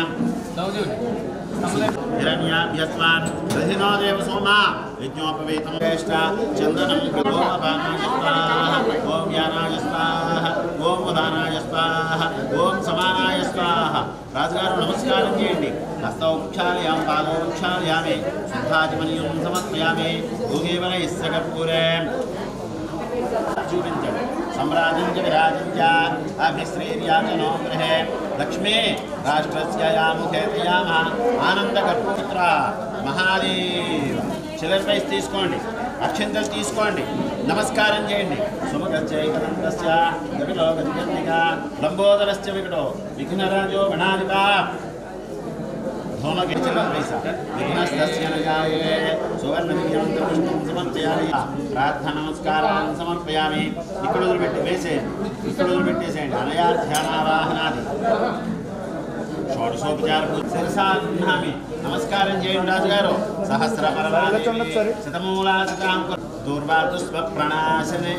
हिरण्याभ्यस्वान् दधिनो देव सोमा यज्ञोपवीतं ज्येष्ठ चन्दनं कृतोपानाय स्वाहा ओम ज्ञानाय स्वाहा ओम उदानाय स्वाहा ओम समानाय स्वाहा. రాజుగారు నమస్కారం చేయండి. హస్తౌ ప్రక్షాళయామి పాదౌ ప్రక్షాళయామి శుద్ధాచమనీయం సమర్పయామి. భూగేవలైస్య కర్పూరే చూపించండి. सम्राजं च विराजं च अभिश्रीर्याचनो गृहे लक्ष्मी राष्ट्रस्य या मुखे तयाम आनंदकर्पूत्र महादेव. చిల్లరపై తీసుకోండి, అక్షంతలు తీసుకోండి, నమస్కారం చేయండి. సుముఖశ్చైకదంతస్య కపిలో గజకర్ణిక లంబోదరస్య వికటో విఘ్నరాజో గణాధిప విఘ్నస్తస్య న జాయతే సువర్ణవిద్యాంతపుష్పం సమర్పయామి. ప్రార్థన నమస్కారాన్ని సమర్పయామి. ఇక్కడ వదిలిపెట్టి వేసేయండి, ఇక్కడ వదిలిపెట్టేసేయండి. అనయా ధ్యానావాహనాది షోడశోపచార శిరసామి. నమస్కారం చేయండి రాజుగారు. సహస్రమరలాని శతమూలాశతాం దూర్వాతుస్వ ప్రణాశనే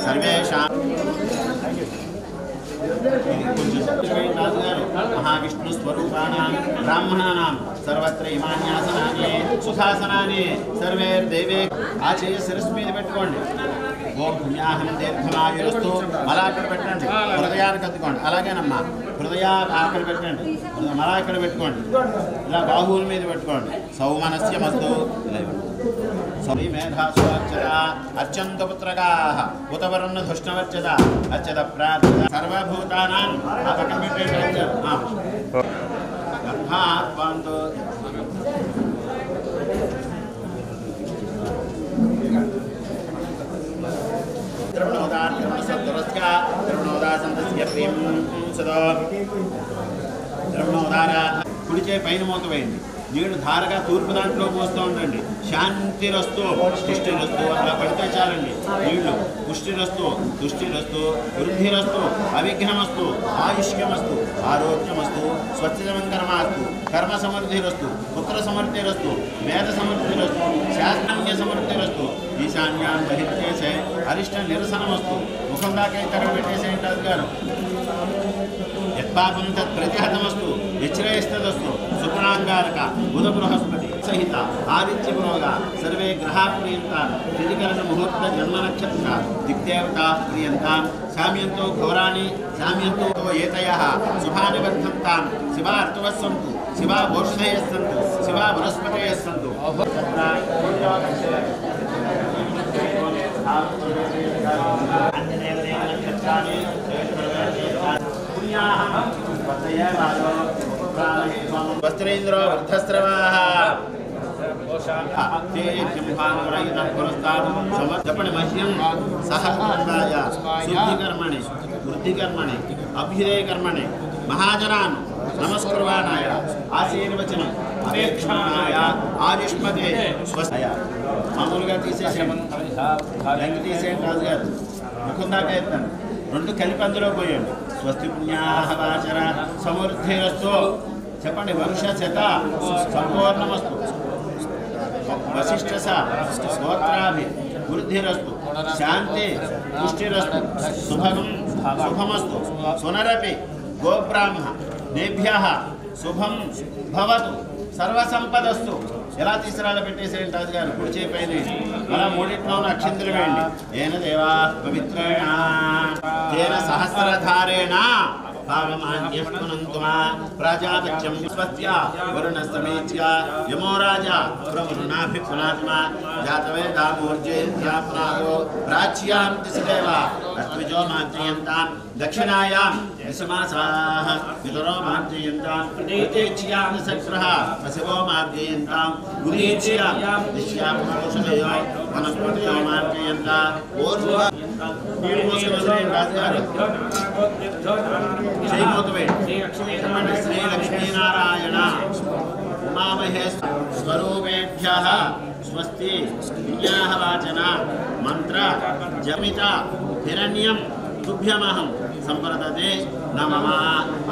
సర్వేషాం. రాజుగారు మహావిష్ణు స్వరూపాణాం బ్రాహ్మణానాం సర్వత్ర ఇమాన్యాసనాన్ని సుఖాసనాన్ని సర్వే దేవే ఆచేయ శిరస్సు మీద పెట్టుకోండి. ఓం పుణ్యాహం దీర్ఘమాయురస్తు మళ్ళా అక్కడ పెట్టండి. హృదయానికి అద్దుకోండి. అలాగేనమ్మా హృదయా అక్కడ పెట్టండి. మళ్ళా ఇక్కడ పెట్టుకోండి. ఇలా బాహువుల మీద పెట్టుకోండి. సౌమనస్యమస్తు. సౌరీ మేధాసు అర్చత అర్చంత పుత్రకాః ఉతవరుణ ధృష్టవర్చత అర్చత ప్రార్థత సర్వభూతానాం. ఆ పక్కన పెట్టండి. గర్భాత్వాంతో కుడిచే పైన మూత వేయండి. నీళ్లు ధారగా తూర్పు దాంట్లో పోస్తూ ఉండండి. శాంతిరస్తు పుష్టిరస్తు అలా పడితే చాలండి. నీళ్లు పుష్టిరస్తు తుష్టిరస్తు వృద్ధిరస్తు అవిఘ్నమస్తు ఆయుష్యమస్తు ఆరోగ్యమస్తు స్వచ్ఛమంకరమాస్తు కర్మ సమృద్ధిరస్తు పుత్ర సమృద్ధిరస్తు వేద సమృద్ధిరస్తు శాస్త్రాన్య సమృద్ధిరస్తు. ఈశాన్యాన్ని బహిర్చేసే అరిష్ట నిరసనమస్తు. ముఖం దాకా ఇక్కడ పెట్టేసేయండి రాజుగారు. యత్పాపం తత్ ప్రతిహతమస్తు యశ్రేయస్తదస్తు సుప్రాంగారక బుధ బృహస్పతి సహిత ఆదిత్య పురోగ సర్వే గ్రహా ప్రియంతాం త్రికరణ ముహూర్త జన్మ నక్షత్ర దిగ్దేవతా ప్రియంతాం శామ్యంతో ఘోరాణి శామ్యంతో ఏతయః శుభాని వర్ధంతాం. శివా అర్తవస్సంతు శివా భోషయస్సంతు శివా బృహస్పతయస్సంతు. వస్త్రేంద్రో వృద్ధస్రవాః చెప్పండి. మహ్యం సహకాయ శుద్ధికర్మణి వృద్ధికర్మణి అభ్యుదయకర్మణి మహాజనాన్ నమస్కుర్వాణాయ ఆశీర్వచనం అపేక్షాయ ఆయుష్మతే స్వస్థయ. మామూలుగా తీసేసేయండి. రంగు తీసేయండి రాజుగారు. ముఖం దాకా ఎత్తండి. రెండు కలిపి అందులో పోయండి. స్వస్తి పుణ్యాః వాచర సమృద్ధిరస్తు. చెప్పండి. వరుష శత సంపూర్ణమస్తు. వశిష్ఠ స్తోత్రాభి వృద్ధిరస్తు శాంతి పుష్టిరస్తు శుభగం శుభమస్తు. సునరపి గోబ్రాహ్మ నేభ్యః శుభం భవతు సర్వసంపదస్తు. ఎలా తీసుకురాలో పెట్టేసేయండి రాజుగారు. కుడి చేపైన అలా మూడింట్లోనూ అక్షింతలు వేయండి. ఏన దేవా పవిత్రేణ తేన సహస్రధారేణ భాగమాన్యఃపునంతుమా ప్రజాపత్యం స్వస్య వరుణ సమేత్య యమో రాజా ప్రవరుణాభిపునాత్మా జాతవేదామూర్జయంత్యాప్నాగో ప్రాచ్యాం దిశదేవ అద్విజో మాత్రియంతాం దక్షిణాయాం दशमासाः पितरो मार्जयन्तां प्रतीच्यां सक्रः पशवो मार्जयन्तां गुरीच्यां दिश्यापुरुषयो वनस्पतयो मार्जयन्ता श्री लक्ष्मीनारायण उमामहेश स्वरूपेभ्यः स्वस्ति विज्ञाहवाचन मंत्र जमिता हिरण्यं तुभ्यमहं संप्रदते नमः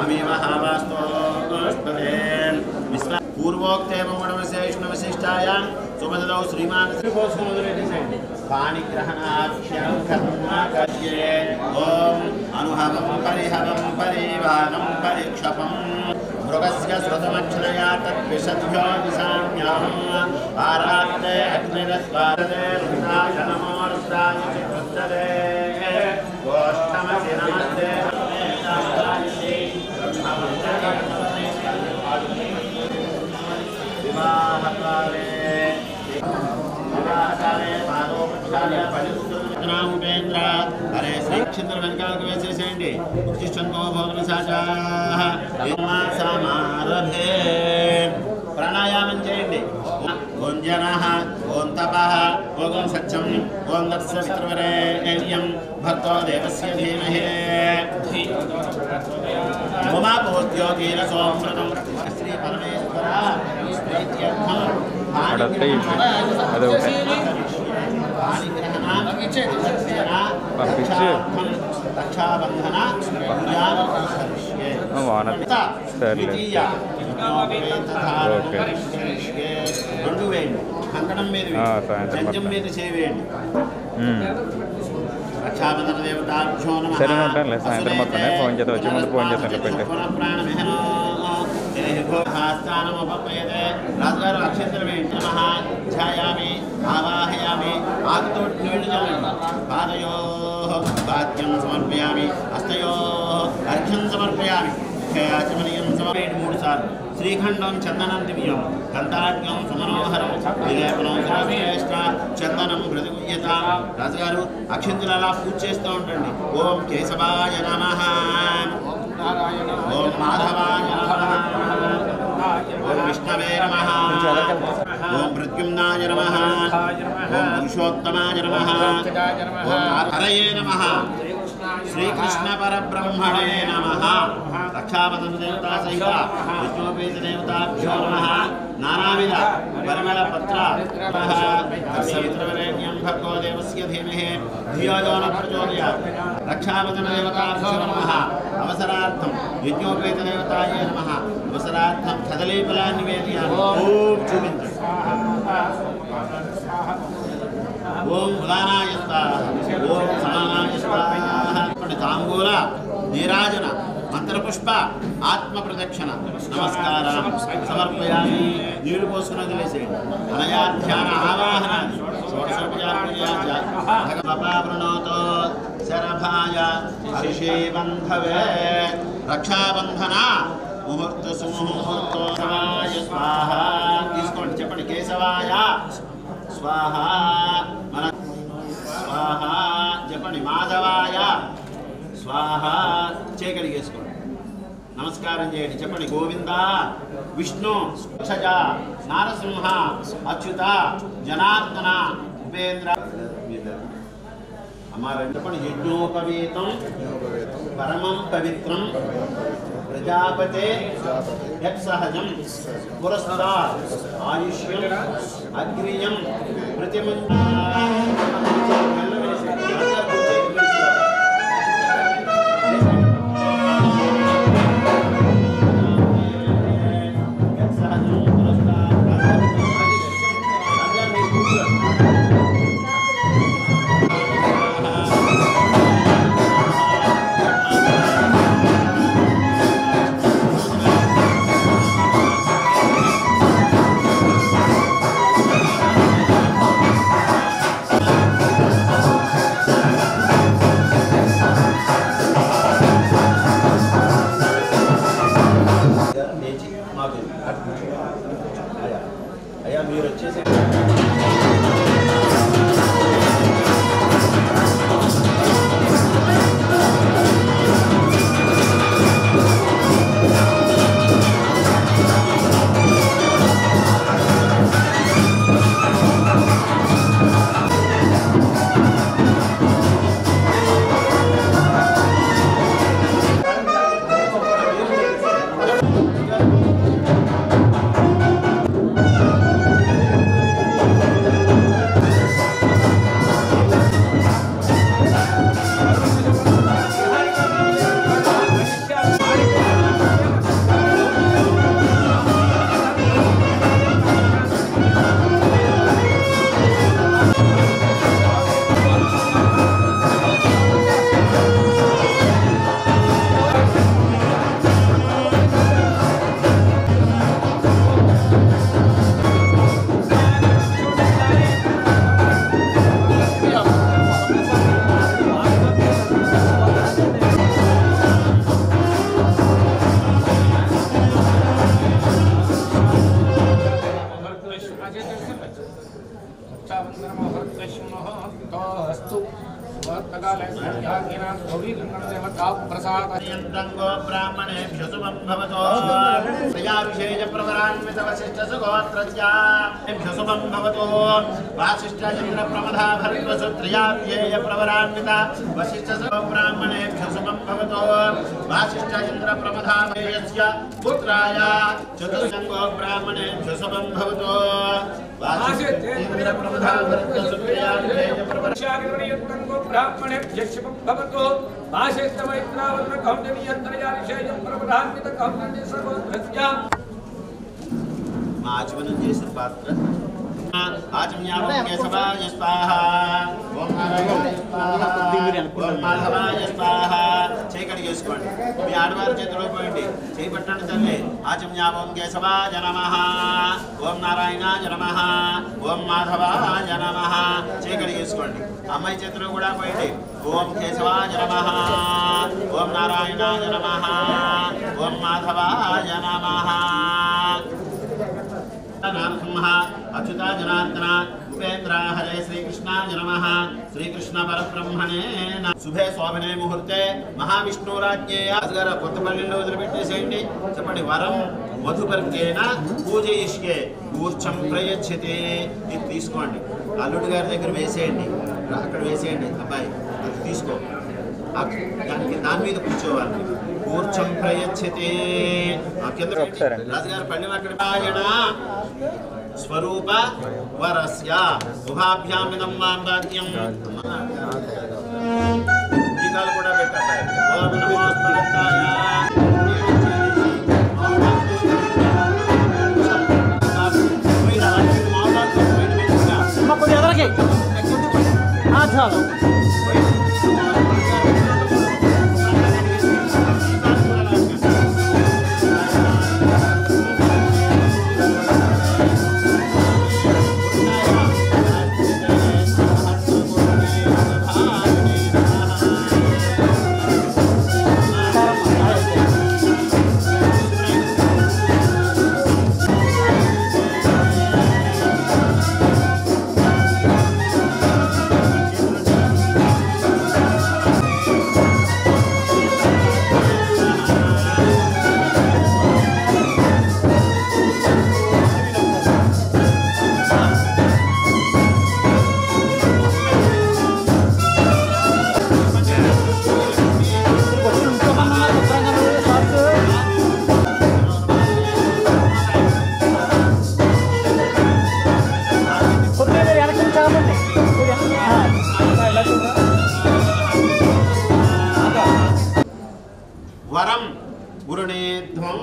अमीवहावास्तोष्पदे विश्व पूर्वोक्तेव गुणविशेषणविशिष्टायां सुमदौ श्रीमान पाणिग्रहणाख्यं कर्म कर्ये ॐ अनुहवं परिहवं परिवाहं परिक्षपं मृगस्य श्रुतमक्षरया तद्विशद्भ्यो दिशाम्याम् आरात्ते अग्निरस्वादते रुद्राय नमो रुद्राय चित्रस्तदे गोष्ठमसि नमस्ते विवाहकाले ఉపేంద్ర హరే శ్రీ క్షేత్ర వెనకాలకు వేసేసేయండి ఉచ్చిష్టంతో భోగసాచాః సమారభే ప్రాణాయామం చేయండి ఓం జనః ఓం తపః ఓం సత్యం ఓం దర్శవిత్రవరేణ్యం భక్తో దేవస్య ధీమహి మమాపోద్యోగేన సోమృతం శ్రీ పరమేశ్వర ప్రీత్యర్థం రక్షాబంధన రెండు వేయండి కంకణం మీద జంజం మీద చేయండి రక్షాబంధన దేవతాభ్యో నమః సరే ఉంటానులే సాయంత్రం మొత్తం ఫోన్ చేత వచ్చే ముందు ఫోన్ చేస్తాను పెట్టే స్థానముపయతే రాజుగారు అక్షంతరం ఏంటి నమః ధ్యాయామి ఆవాహయామి ఆకుతో నీళ్లు చల్లండి పాదయోః వాద్యం సమర్పయామి హస్తయోః అర్ఘ్యం సమర్పయామి ఆచమనీయం సమర్పయండి 3 సార్లు శ్రీఖండం చందనం దివ్యం గంధాఢ్యం సుమనోహరం విలేపనం శ్రేష్ఠ చందనం ప్రతిగుయ్యత రాజుగారు అక్షంతులు అలా పూజ చేస్తూ ఉండండి ఓం కేశవాయ నమః ఓం మాధవాయ నమః ఓం విష్ణవే నమః ఓం ప్రద్యుమ్నాయ నమః ఓం పురుషోత్తమాయ నమః ఓం హరయే నమః శ్రీకృష్ణ పరబ్రహ్మణే నమః రక్షాబంధన దేవతా సహిత విష్ణోపేత దేవతాభ్యో నమః నానావిధ పరిమళ పత్ర సవిత్రవరేణ్యం భర్గో దేవస్య ధీమహి ధియో యో న ప్రచోదయాత్ రక్షాబంధన దేవతాభ్యో నమః అవసరార్థం విష్ణోపేత దేవతాయే నమః అవసరార్థం కదలీఫలాన్ని నివేదయామి ఓం చూపించండి ఓం ఉదానాయ స్వాహా ఓం సమానాయ స్వాహా తాంబూల నీరాజన మంత్రపుష్ప ఆత్మ ప్రదక్షిణ నమస్కారం సమర్పయామి నీళ్లు పోసుకుని వదిలేసేయండి అనయా ధ్యాన ఆవాహన షోడశోపచారృణోతో శరభాయ హర్షే బంధవే రక్షాబంధన ముహూర్త సుముహూర్తోత్సవాయ స్వాహ తీసుకోండి చెప్పండి కేశవాయ స్వాహ మన స్వాహ చెప్పండి మాధవాయ స్వాహ చేకడిగేసుకోండి నమస్కారం చేయండి చెప్పండి గోవింద విష్ణు క్షజ నారసింహ అచ్యుత జనార్దన ఉపేంద్ర అమ్మారు చెప్పండి యజ్ఞోపవీతం పరమం పవిత్రం ప్రజాపతే యత్సహజం పురస్కార్ ఆయుష్యం అగ్రియం ప్రతిమంత అయ్యా మీరు వచ్చేసి యంతంగో బ్రాహ్మణేభ్యో శుభం భవతో తయా విశేష ప్రవరాన్విత వశిష్ఠ సుగోత్రస్యాభ్యో శుభం భవతో వాసిష్ఠచంద్ర ప్రమథా భర్గసుత్రయాభ్యేయ ప్రవరాన్విత వశిష్ఠ సుగో బ్రాహ్మణేభ్యో శుభం భవతో వాసిష్ఠచంద్ర ప్రమథా భేయస్య పుత్రాయ చతుర్సంగో బ్రాహ్మణేభ్యో శుభం భవతో వాసిష్ఠేంద్ర ప్రమథా భర్గసుత్రయాభ్యేయ యంతంగో బ్రాహ్మణేభ్యో శుభం భవతో भाषेत्तमैत्रावर्ण कौंडनीयत्रयाविषेयं प्रबधान्वित कौंडन्य सर्वोत्तरस्या आचमनं చేసిన పాత్ర ఆచమ్యావకే సభాయ స్వాహ ఓం నారాయణాయ స్వాహ ఓం మాధవాయ స్వాహ చేకడి చేసుకోండి మీ ఆడవారి చేతిలో పోయండి చేయి పట్టండి తల్లి ఆచమ్యావకే సభాయ నమః ఓం నారాయణాయ నమః ఓం మాధవాయ నమః చేకడి చేసుకోండి అమ్మాయి చేతిలో కూడా పోయండి ఓం కేశవాయ నమః ఓం నారాయణాయ నమః ఓం మాధవాయ నమః नमः अच्युता जनार्दन उपेन्द्र हरे श्रीकृष्णाय नमः श्रीकृष्ण परब्रह्मणे शुभे शोभने मुहूर्ते महाविष्णुराज्ञे अजगर కొత్తపల్లిలో వదిలిపెట్టేసేయండి చెప్పండి వరం మధుపర్కేన పూజయిష్యే ఊర్ఛం ప్రయచ్చతే ఇది తీసుకోండి అల్లుడి గారి దగ్గర వేసేయండి అక్కడ వేసేయండి అబ్బాయి అది తీసుకో దాని మీద కూర్చోవాలి ఊర్ఛం ప్రయచ్చతే రాజుగారు పళ్ళెం అక్కడ ఆయన స్వరూప వరస్య ఉభాభ్యామిదం వాంబాద్యం టీకాలు కూడా పెట్టారు ఓం నమోస్తమస్తాయ వరం గురుణేధ్వం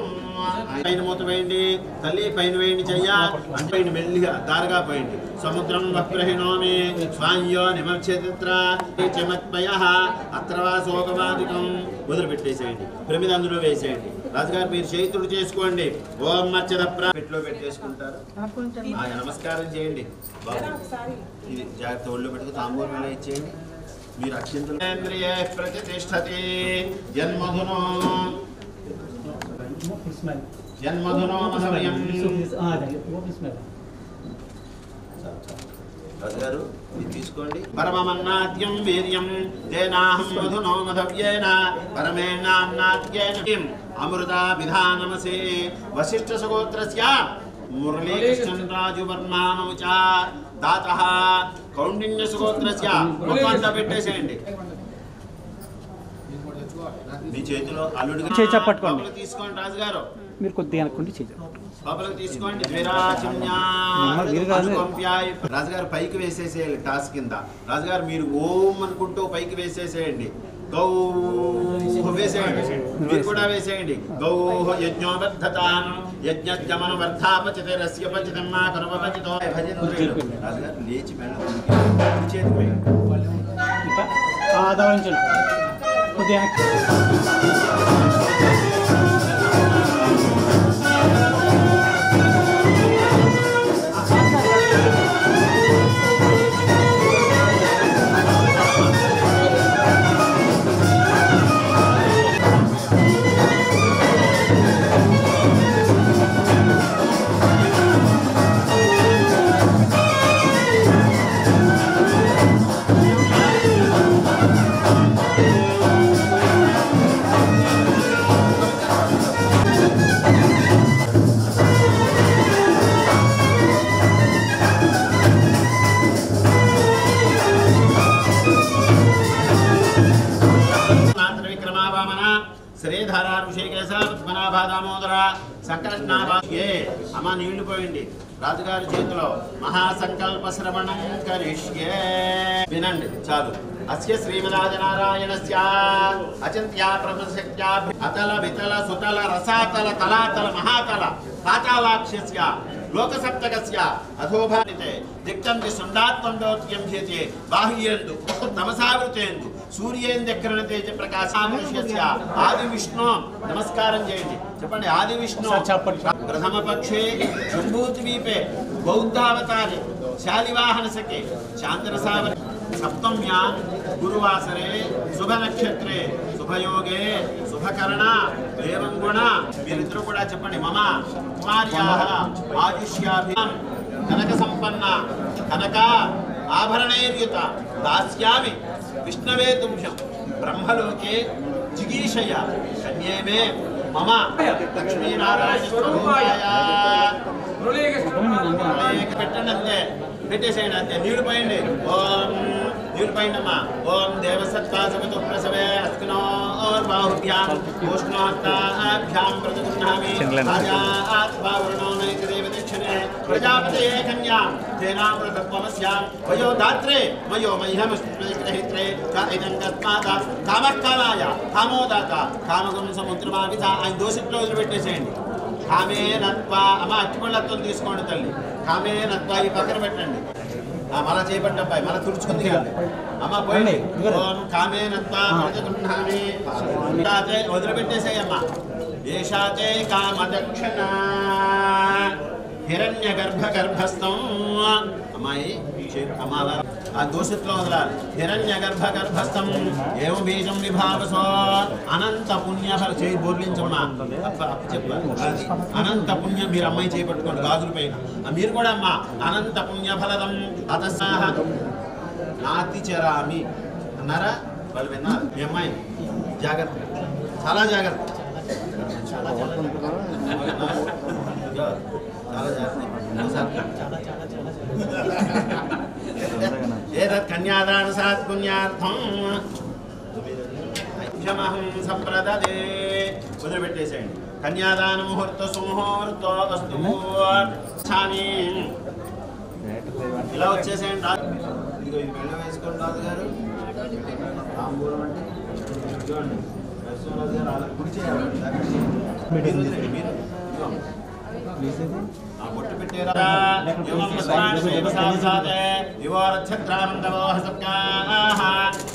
పైన మూత వేయండి తల్లి పైన వేయండి చెయ్య అంటే మెల్లిగా దారగా పోయండి సముద్రం వక్రహిణోమి స్వాంయో నిమక్షేత్ర చమత్మయ అత్రవా శోకవాదికం వదిలిపెట్టేసేయండి ప్రమిద అందులో వేసేయండి రాజుగారు మీరు చేతుడు చేసుకోండి ఓం మచ్చద పెట్లో పెట్టేసుకుంటారు నమస్కారం చేయండి బాబు ఇది జాగ్రత్త ఒళ్ళు పెట్టుకు తాంబూలం ఇలా ఇచ్చేయండి మీరు అక్షింతలేంద్రియే ప్రతిష్టతి జన్మధునో మధవయం రాజుగారు ఇది తీసుకోండి పరమమన్నాద్యం వీర్యం తేనాహం మధునో మధవ్యేన పరమేణాన్నాద్యేన కిం అమృతా విధానమసే వశిష్ఠ సగోత్రస్య మురళీకృష్ణ రాజు వర్మానముచ దాతః కౌండిన్య సగోత్రస్య మొత్తం పెట్టేసేయండి మీ చేతిలో అల్లుడిగా పట్టుకోండి తీసుకోండి రాజుగారు మీరు కొద్దిగా అనుకుంటే లోపలికి తీసుకోండి రాజుగారు పైకి వేసేసేయాలి టాస్ కింద రాజుగారు మీరు ఓం అనుకుంటూ పైకి వేసేసేయండి గౌ వేసేయండి మీరు కూడా వేసేయండి గౌ యజ్ఞోబద్ధతాం యజ్ఞమను వర్ధాపచితే రస్య పచితమ్మా కనుపచితో భజంత్రులు రాజుగారు లేచి చేతి వేయండి కొద్దిగా శ్రీధర ఋషికేశ పద్మనాభ దామోదర సంకర్షణాభాష్యే అమ్మ నీళ్లు పోయింది రాజుగారి చేతిలో మహాసంకల్ప శ్రవణం కరిష్యే వినండి చాలు అస్య శ్రీమదాజనారాయణస్య అచింత్యా ప్రమశక్త్యా అతల వితల సుతల రసాతల తలాతల మహాతల పాతాళాక్షస్య లోకసప్తకస్య అధోభానితే దిక్తంది సుండాత్మండోత్యంధ్యతే బాహ్యేందు తమసావృతేందు సూర్యేంద్రకరణతేజ ప్రకాశామృష్యస్య ఆది విష్ణు నమస్కారం చేయండి చెప్పండి ఆది విష్ణు ప్రథమ పక్షే జంబూద్వీపే బౌద్ధావతారే శాలివాహన సఖే చాంద్రసావరి సప్తమ్యాం గురువాసరే శుభ నక్షత్రే శుభయోగే శుభకరణ దేవం గుణ మీరిద్దరూ కూడా చెప్పండి మమ కుమార్యాః ఆయుష్యాభిం కనక సంపన్న కనక ఆభరణైర్యుత దాస్యామి విష్ణవే తుభ్యం బ్రహ్మలోకే జిగీషయ కన్యే మే మమ లక్ష్మీనారాయణ స్వరూపాయ పెట్టండి అంతే పెట్టేసేయండి అంతే నీళ్లు పోయండి ఓం నీళ్లు పోయిందమ్మా ఓం దేవసత్తా సమతో ప్రసవే అస్కినోర్బాహుభ్యాం ఉష్ణోత్తాభ్యాం ప్రతిగృహ్ణామి రాజాత్వావృణో నైకదేవ దక్షిణే ప్రజాపతయే కన్యాం తేనామృతత్వమస్యాం వయోదాత్రే మయో మహ్యమస్త్రహిత్రే ఇదం తస్మాత్ కామకాలాయ కామోదాత కామగుణ సముద్రమావిధ ఆయన దోషిట్లో వదిలిపెట్టేసేయండి కామేనత్వా అమ్మ అట్టుకొళ్ళతో తీసుకోండి తల్లి కామేనత్వా ఈ పక్కన పెట్టండి మళ్ళా చేపట్టి అబ్బాయి మళ్ళీ తుడుచుకుంది కాదు అమ్మ పోయండి ఓం కామేనత్వా ప్రజగృహ్ణామి వదిలిపెట్టేసేయమ్మ ఏషాతే కామదక్షిణ హిరణ్య గర్భస్థం అమ్మాయి అమ్మాల ఆ దోషిత్లో వదలాలి హిరణ్య గర్భస్థం ఏం బీజం విభావసో అనంత పుణ్యఫల చేయి బోర్లించమ్మా అప్పు చెప్పాలి అనంత పుణ్యం మీరు అమ్మాయి చేపట్టుకోండి గాజుల పైన మీరు కూడా అమ్మా అనంత పుణ్యఫలదం అతసాహ నాతి చెరామి అన్నారా వాళ్ళు విన్నారు మీ అమ్మాయి జాగ్రత్త చాలా జాగ్రత్త చాలా ఏతత్ కన్యాదాన సాత్ పుణ్యార్థం ఐక్షమహం సంప్రదదే వదిలిపెట్టేసేయండి కన్యాదాన ముహూర్త సుముహూర్తో వస్తు ఇలా వచ్చేసేయండి ఇదిగో ఇది మెళ్ళ వేసుకోండి రాజు గారు తాంబూలం అంటే చూడండి నరసింహరాజు గారు అలా కుడి చేయాలి మీరు బొట్టు పెట్టేరా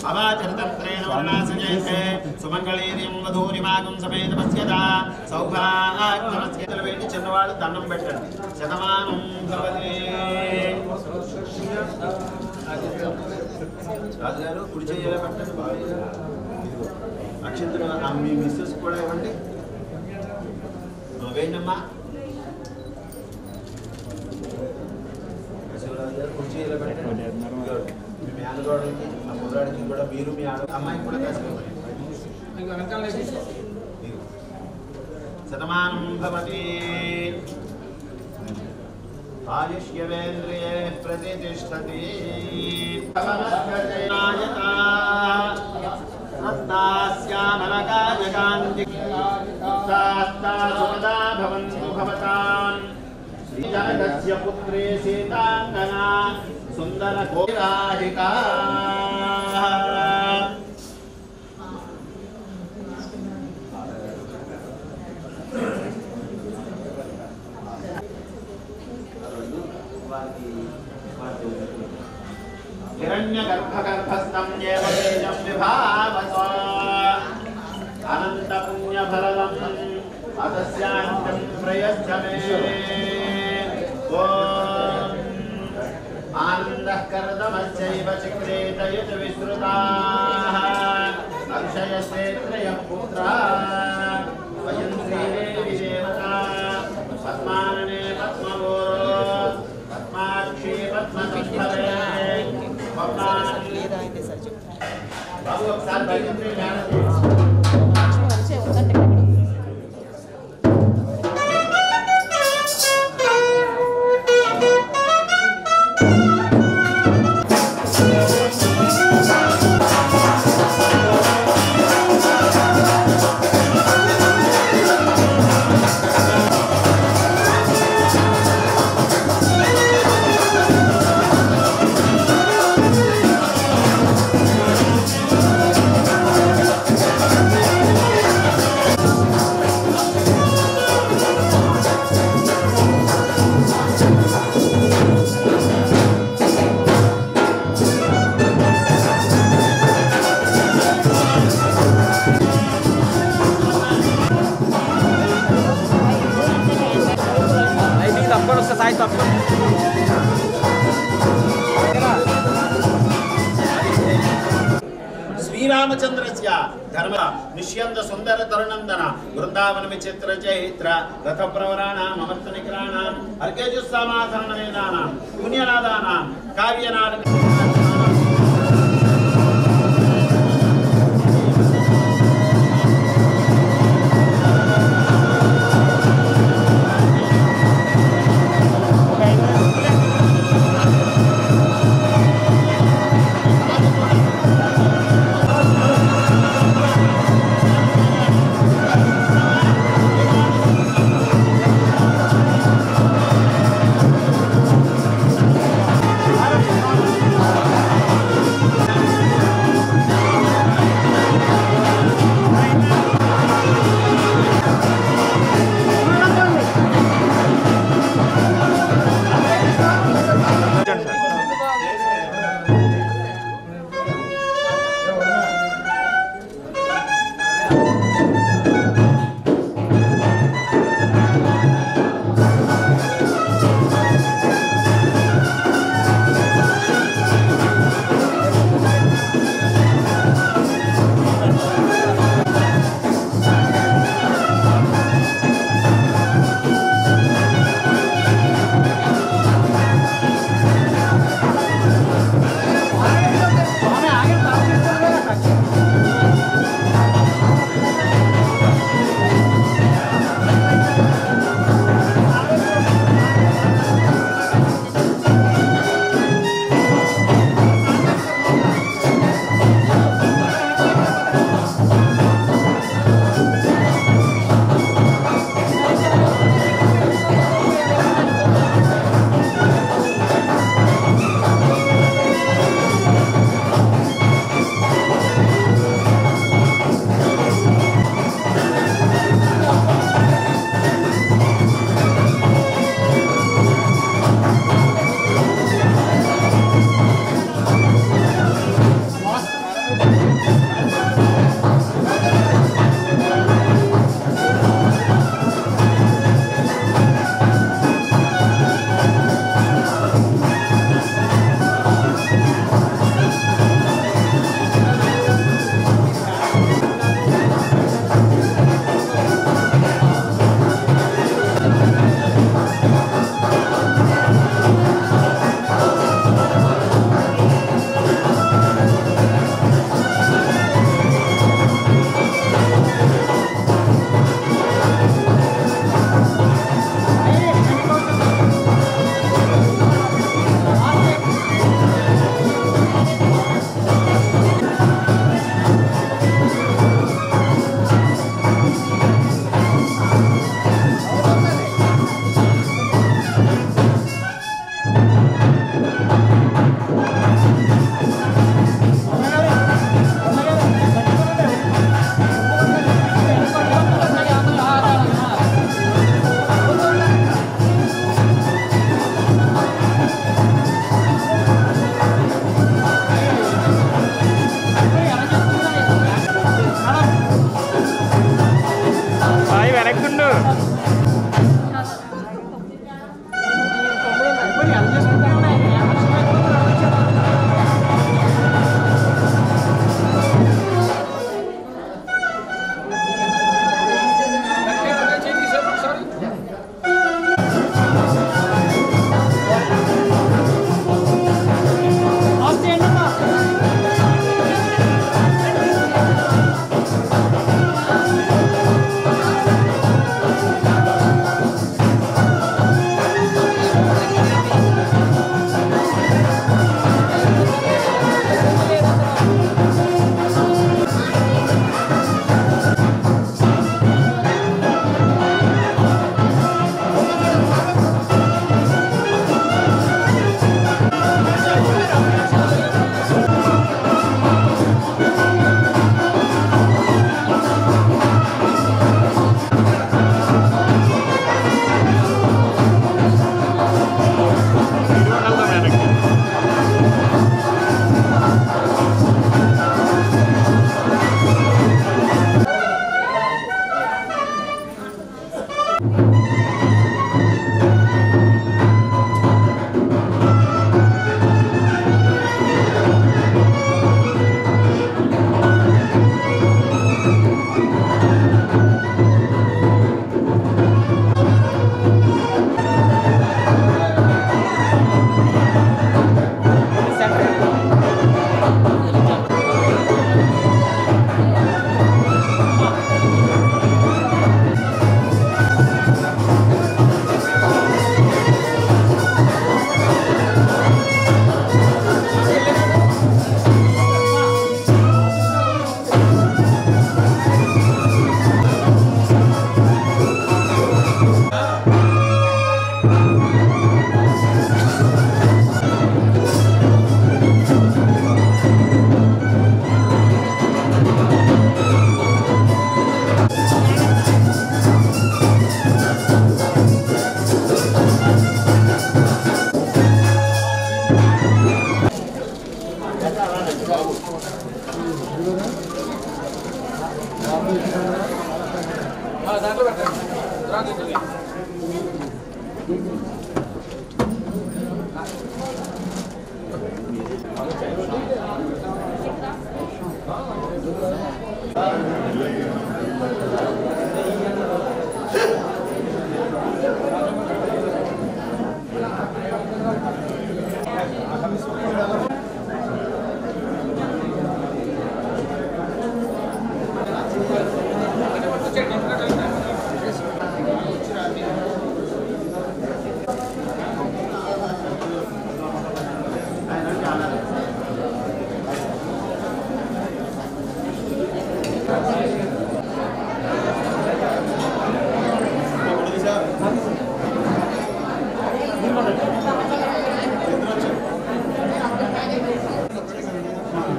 అవాచరిత్రేణ వర్ణాసజేతే సుమంగళీర్యం వధూరిమాగం సమేత పశ్యత సౌభాగ్యమస్యతలు పెట్టి చిన్నవాళ్ళు దండం పెట్టండి శతమానం భవతి రాజుగారు కుడి చెయ్యాలి పెట్టండి అక్షంతలు మీ మిస్సెస్ కూడా ఇవ్వండి వేయండమ్మా కుర్చీ ఇలా పెట్టండి మీ మేనగోడలకి ఆ ముద్రాడికి కూడా మీరు మీ అమ్మాయికి కూడా శతమానం భవతి ఆయుష్యవేంద్రియే ప్రతిష్టతి భవంతు భవతాం శ్రీజనకస్య పుత్రే సీతాంగనా సుందర కోరాహికా హిరణ్యగర్భస్థం ఏవ బీజం విభావసో అనంతపుణ్యఫలం అతస్యాంతం ప్రయచ్చమే ఓం ఆనందః కర్దమశ్చైవ చక్రేతయుత విశ్రుతాః అక్షయశ్రేత్రయం పుత్రా వయం శ్రీదేవి దేవతా పద్మాననే పద్మగోరో పద్మాక్షి పద్మసంభవే బాబు ఒకసారి श्रीरामचंद्रस्य धर्म निष्यंद सुंदर तरुणंदन वृंदावन विचित्र चैत्र रथ प्रवराणाम अमृत निकराणाम अर्घ्यजुस्सामाधरण वेदानाम पुण्यनादानाम काव्यनाद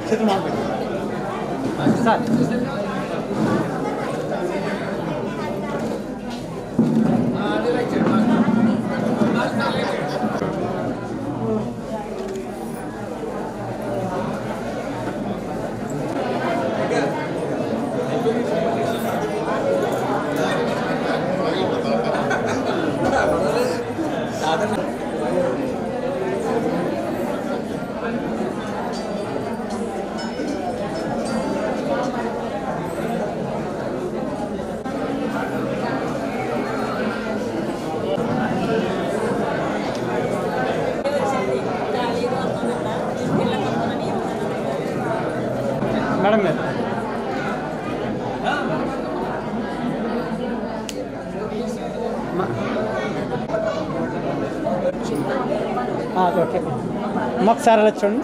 చేతులు మాకు సార్ మేడం గారు ఓకే ఒకసారి అలా చూడండి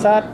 సార్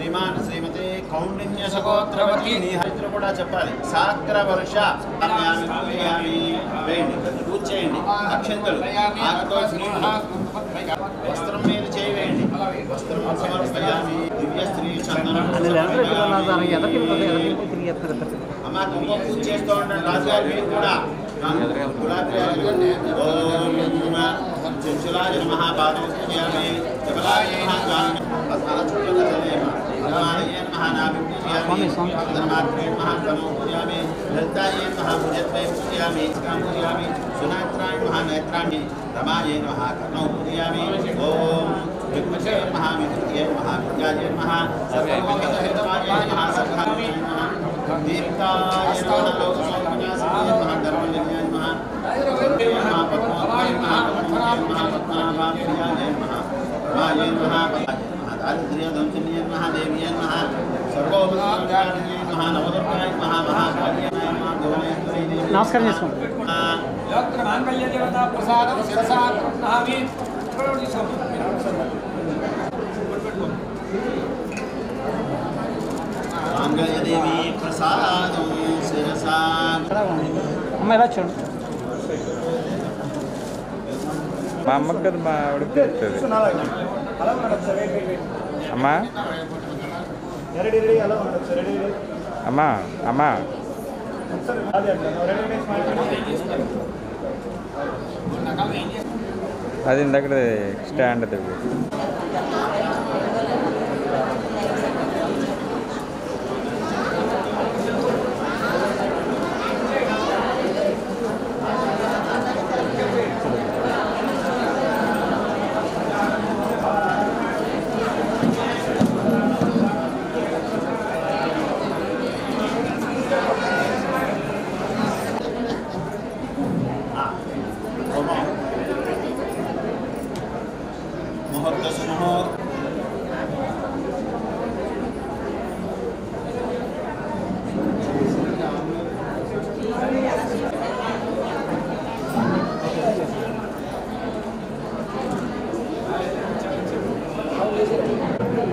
శ్రీమాన్ శ్రీమతి కౌండిన్య సగోత్రవతి నీ హరిత్ర కూడా చెప్పాలి సాగ్ర వర్ష వేయండి పూజ చేయండి అక్షంతలు ఆకుతో వస్త్రం మీద చేయవేయండి వస్త్రం సమర్పయామి దివ్య స్త్రీ చందనం అమ్మ కుంకుమ పూజ చేస్తూ ఉంటాడు రాజుగారు మీరు కూడా चंचलाय नमः पादं पूजयामि जबलाय नमः भगवाय नमः नाभिं पूजयामि धर्मात्रे नमः तमो पूजयामि धृताय नमः भुजत्वे पूजयामि कां पूजयामि सुनात्राय नमः नेत्राणि रमाय नमः कर्णौ पूजयामि ओम विद्महे नमः विद्ये नमः विद्याय नमः सर्वमंगलहेतवाय नमः सद्धाय नमः दीप्ताय नमः लोकसंविनाशाय नमः धर्मविजयाय नमः पद्माय नमः दारिद्र्यदंशनीय नमः देवीय नमः सर्वोपकारिण्यै नमः नवदुर्गाय नमः महाकार्याय नमः गौरीश्वरी देवी नमस्कार చేసుకోండి यत्र मांगल्य देवता प्रसादं शिरसा नहामि मांगल्य देवी प्रसादं शिरसा అమ్మ ఇలా చూడండి మా అమ్మకి కదా మా ఆవిడకి తెలుస్తుంది అమ్మా అమ్మా అమ్మా అది ఇందాక స్టాండ్ అది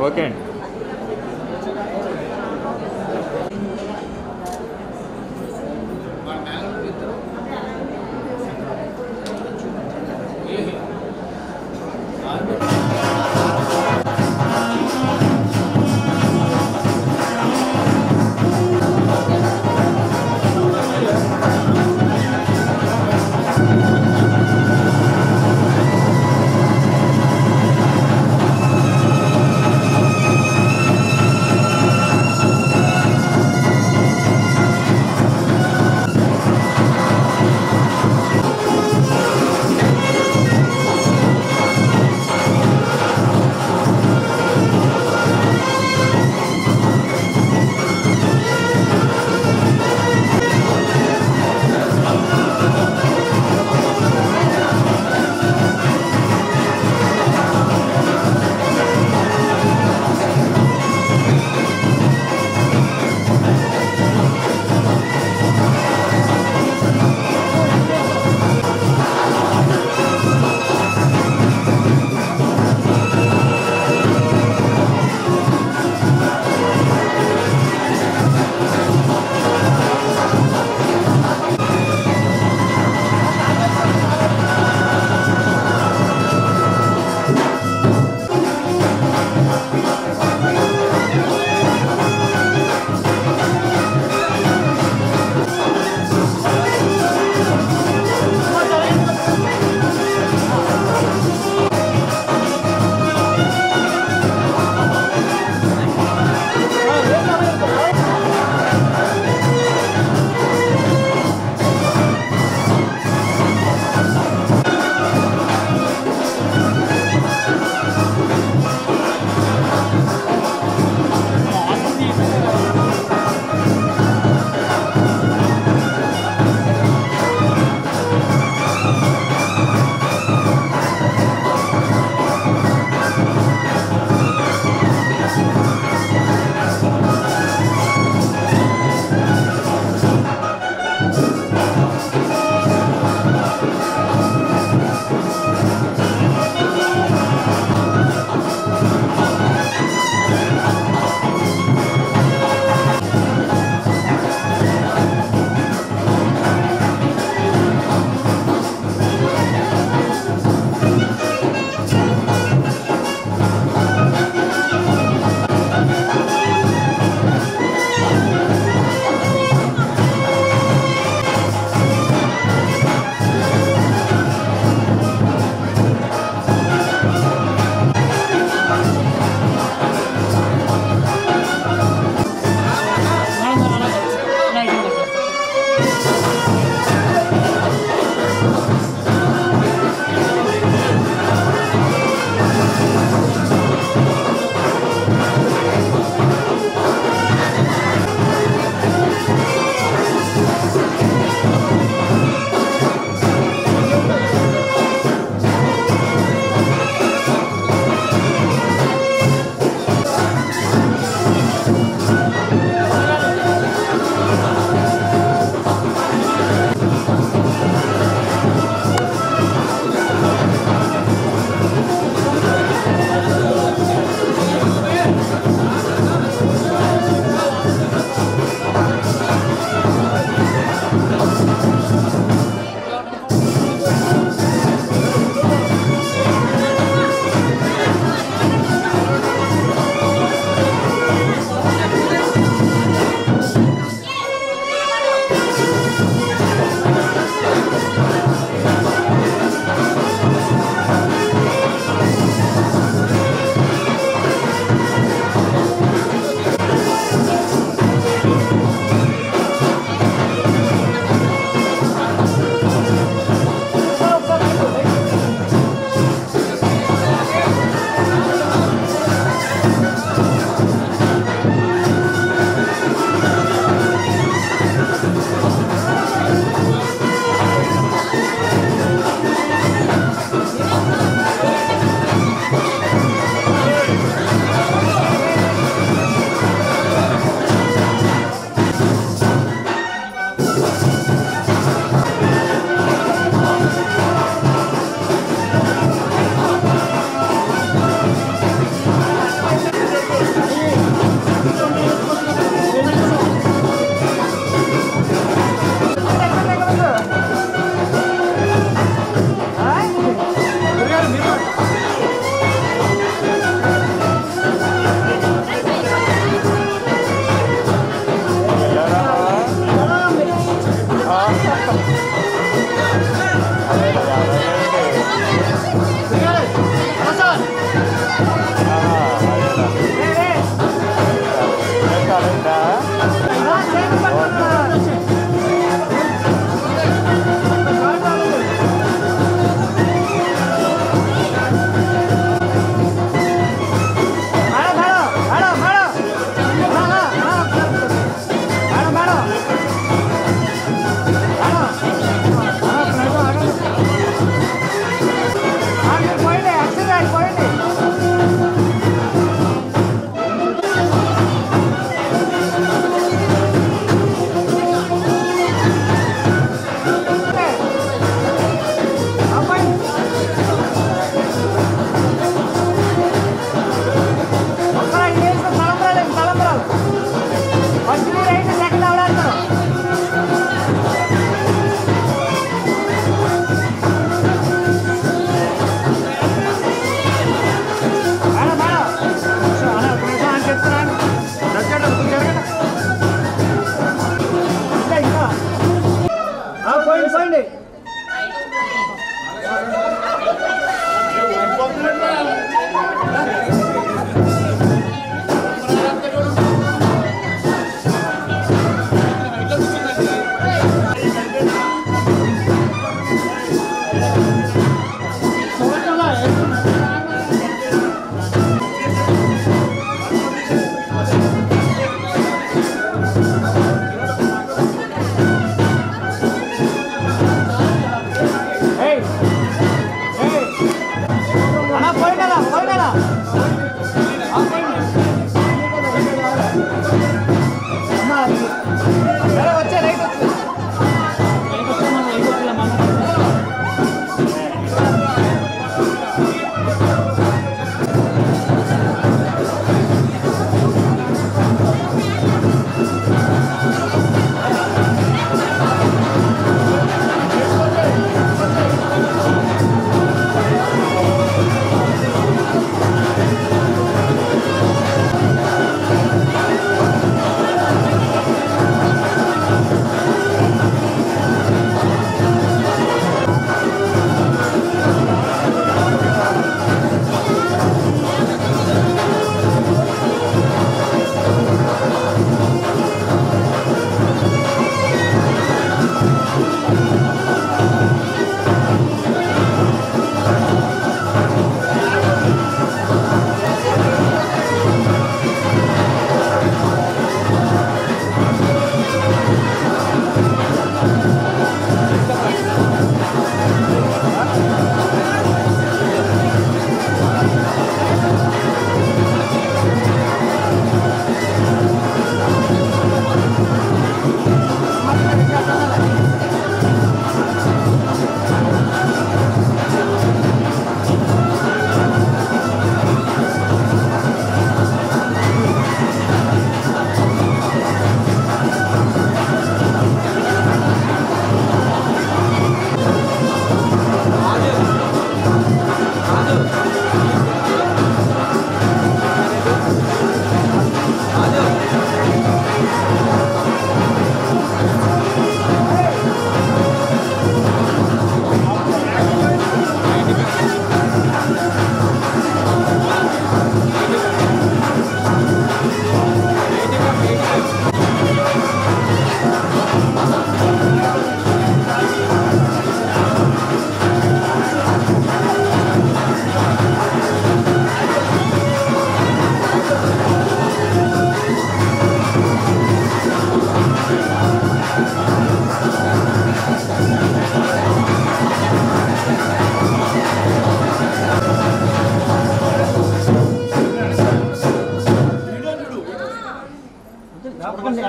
ఓకే అండి.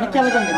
వెనక్కి వెళ్ళకండి.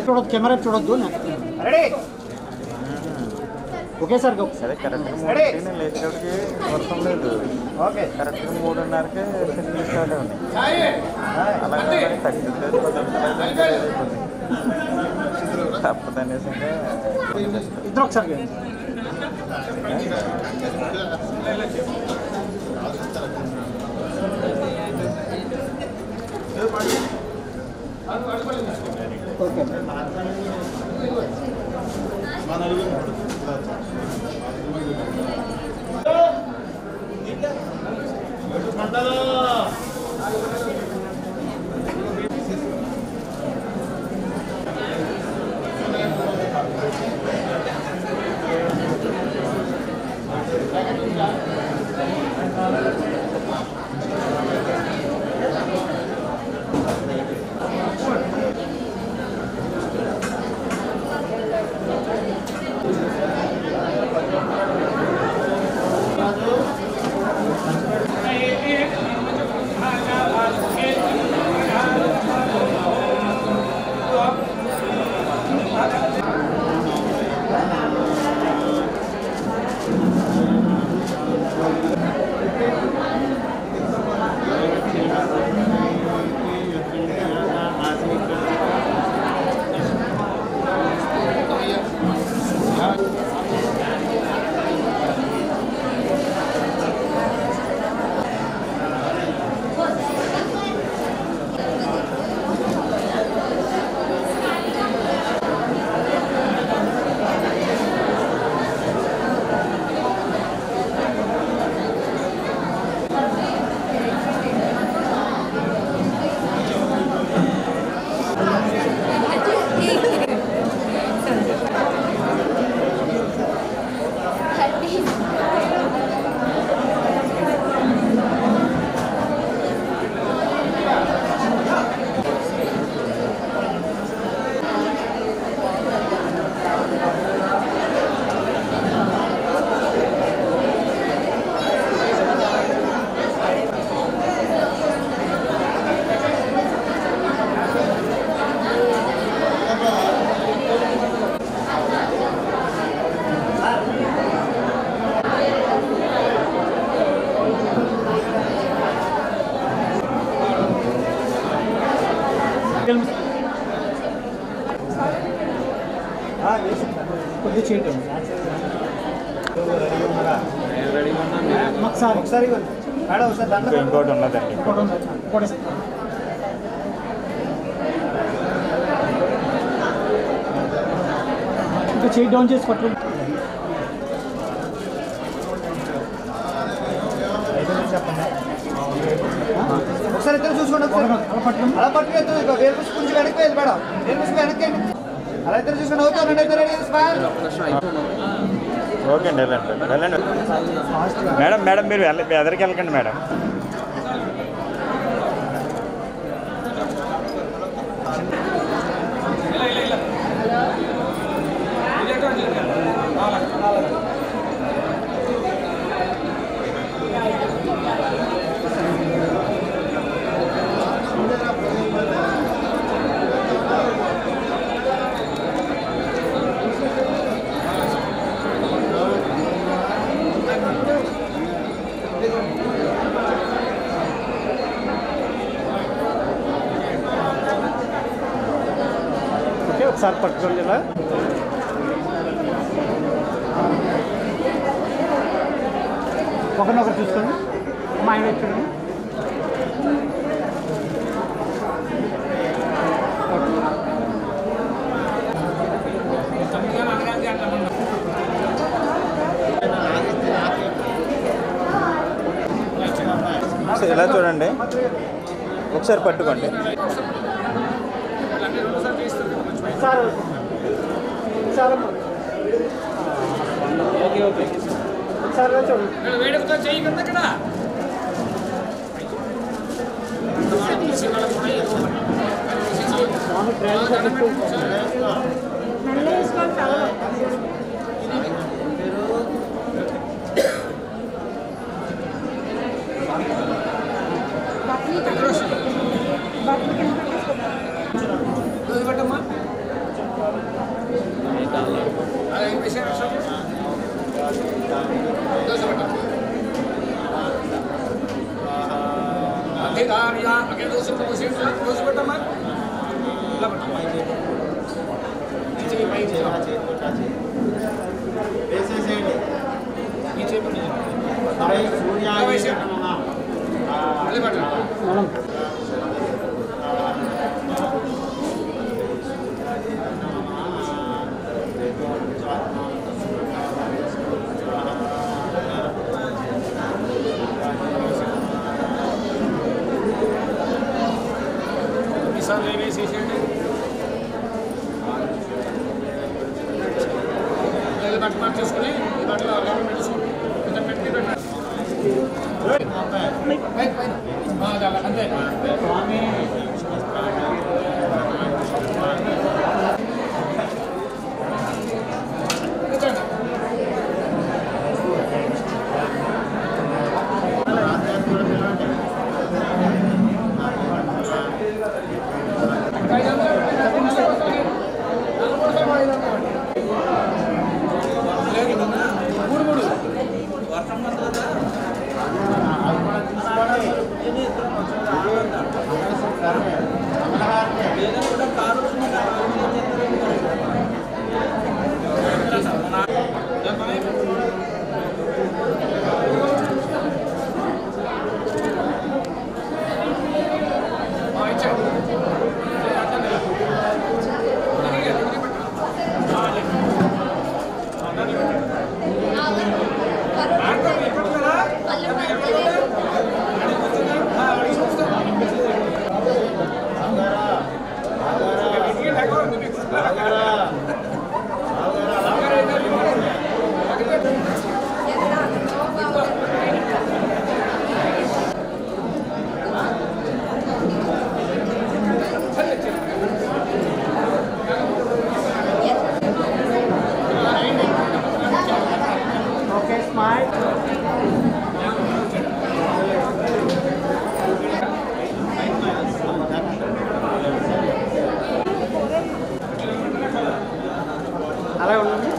చూడొద్దు, కెమెరా చూడొద్దు. Okay sir. సరే కరెక్ట్గా లేచేటప్పటికి వర్షం లేదు. ఓకే కరెక్ట్గా 3:30కే ఫెసిలిటీ స్టార్ట్ ఉంది. అలాగే తగ్గిలేదు తప్పదనేసి ఇద్దరు ఒకసారి ఓకే. చేయటం ఒకసారి ఒకసారి మేడం ఒకసారి ఇంకోటి ఉన్నదండి. ఇంకా చేయి డౌన్ చేసి పట్టుకోండి. ఒకసారి ఇద్దరు చూసుకోండి. అలా పట్టుకెళ్తుంది వేరు పుష్పించి వెనక్కి వెళ్ళి మేడం వేరు పుష్పి వెనక్కి అలా ఇద్దరు చూసుకోండి. అవుతానండి ఇద్దరు ఓకే అండి వెళ్ళండి వెళ్ళండి మేడం. మేడం మీరు ఎదరికి వెళ్ళకండి మేడం. ఒకసారి పట్టుకోండి ఇలా ఒకరినొకరు చూసుకోండి. మా ఆయన వచ్చాడు. ఇలా చూడండి ఒకసారి పట్టుకోండి. ఓకే ఓకే ఒకసారి చూడండి. వేడుకతో చేయగలదు ఇక్కడ చూసుకుని అంతే అలాగే ఉండండి.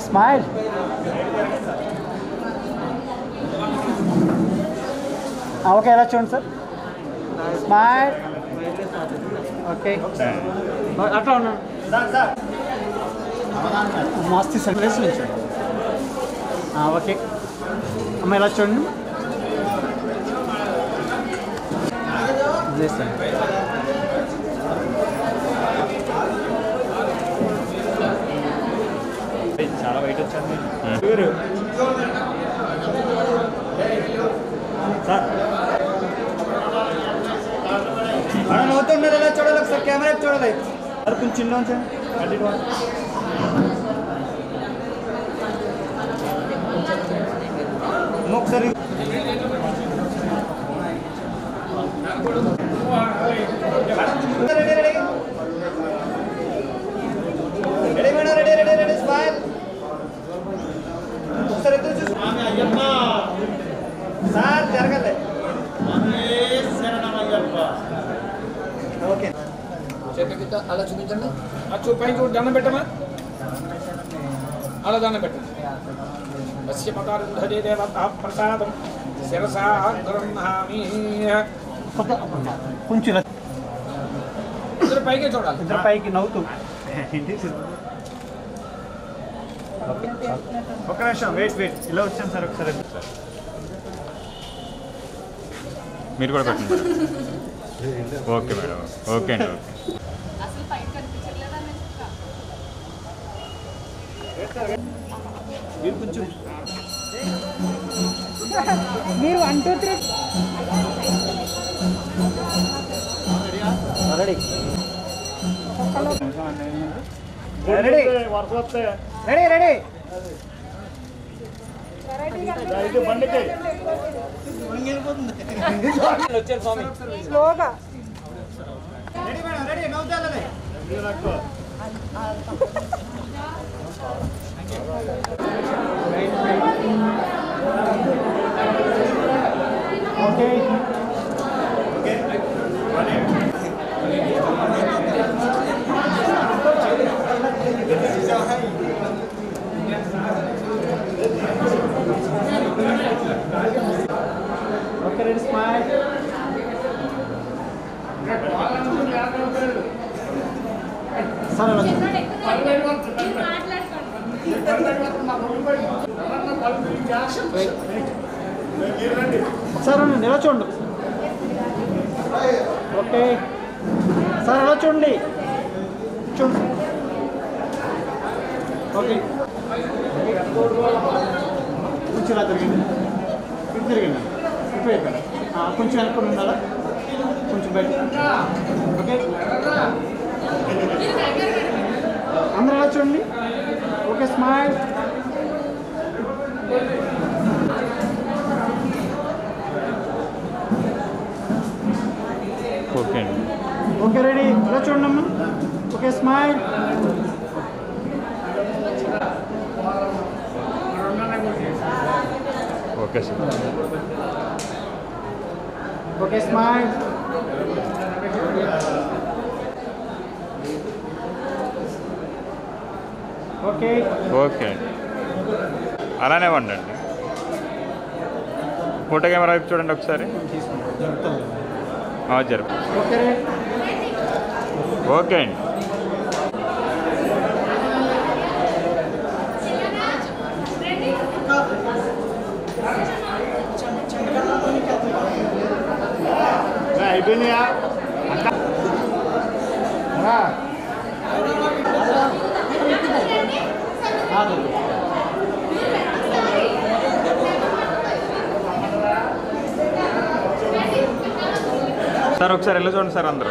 స్మైల్. ఓకే ఎలా చూడండి సార్. స్మైల్. ఓకే అట్లా ఉన్నాను. మస్తు సార్ ప్లేస్ నుంచి. ఓకే అమ్మ ఎలా చూడండి. చేస్తాను. చాలా వెయిట్ వచ్చింది సార్. మనం అవుతున్నారు ఎలా చూడాలి ఒకసారి కెమెరా చూడాలి. సార్ కొంచెం చిన్న ఉంచండి. ఒకసారి రెడీ మేడం. Ready smile. ఒకసారి ఎదురు చూసి సార్ జరగలే. ఓకే చేతులకి అలా చూపించండి. పై చూడు దండం పెట్టమా. అలా దండం పెట్టండి. వశ్య పదార్థే దేవత ప్రసాదం శిరసా గృహామి. కొంచెం ఇలా ఇద్దరు పైకే చూడాలి. ఇద్దరు పైకి నవ్వుతూ. ఒక్క నిమిషం వెయిట్ ఇలా వచ్చాను సార్. ఒకసారి మీరు కూడా పెట్టండి. Okay madam. ఓకే అండి. ఓకే మీరు కొంచెం మీరు 1 2 3 రెడీ. Ready ready ready. వచ్చారు స్వామి. స్లోగా. Ready madam. రెడీ నవ్వుతాలే. Okay okay ready smile. Sir అలా సార్ ఎలా చూడండి. ఓకే సార్ ఎలా చూడండి. చూడండి. ఓకే కొంచెం ఇలా తిరిగింది. ఇటు తిరిగింది. ఇటువైపు కొంచెం వెనుకొని ఉండాలా. కొంచెం బయట. ఓకే అందరూ ఎలా చూడండి. Okay smile. ఓకే అండి. ఓకే రెడీ ఇలా చూడండి అమ్మా. Okay smile. Okay sir. Okay smile. Okay okay అండి. అలానే వండండి. ఫోటో కెమెరా వైపు చూడండి ఒకసారి. జరుపు. Okay ready. ఓకే అండి. అయిపోయినాయా. సార్ ఒకసారి వెళ్ళి చూడండి సార్ అందరూ.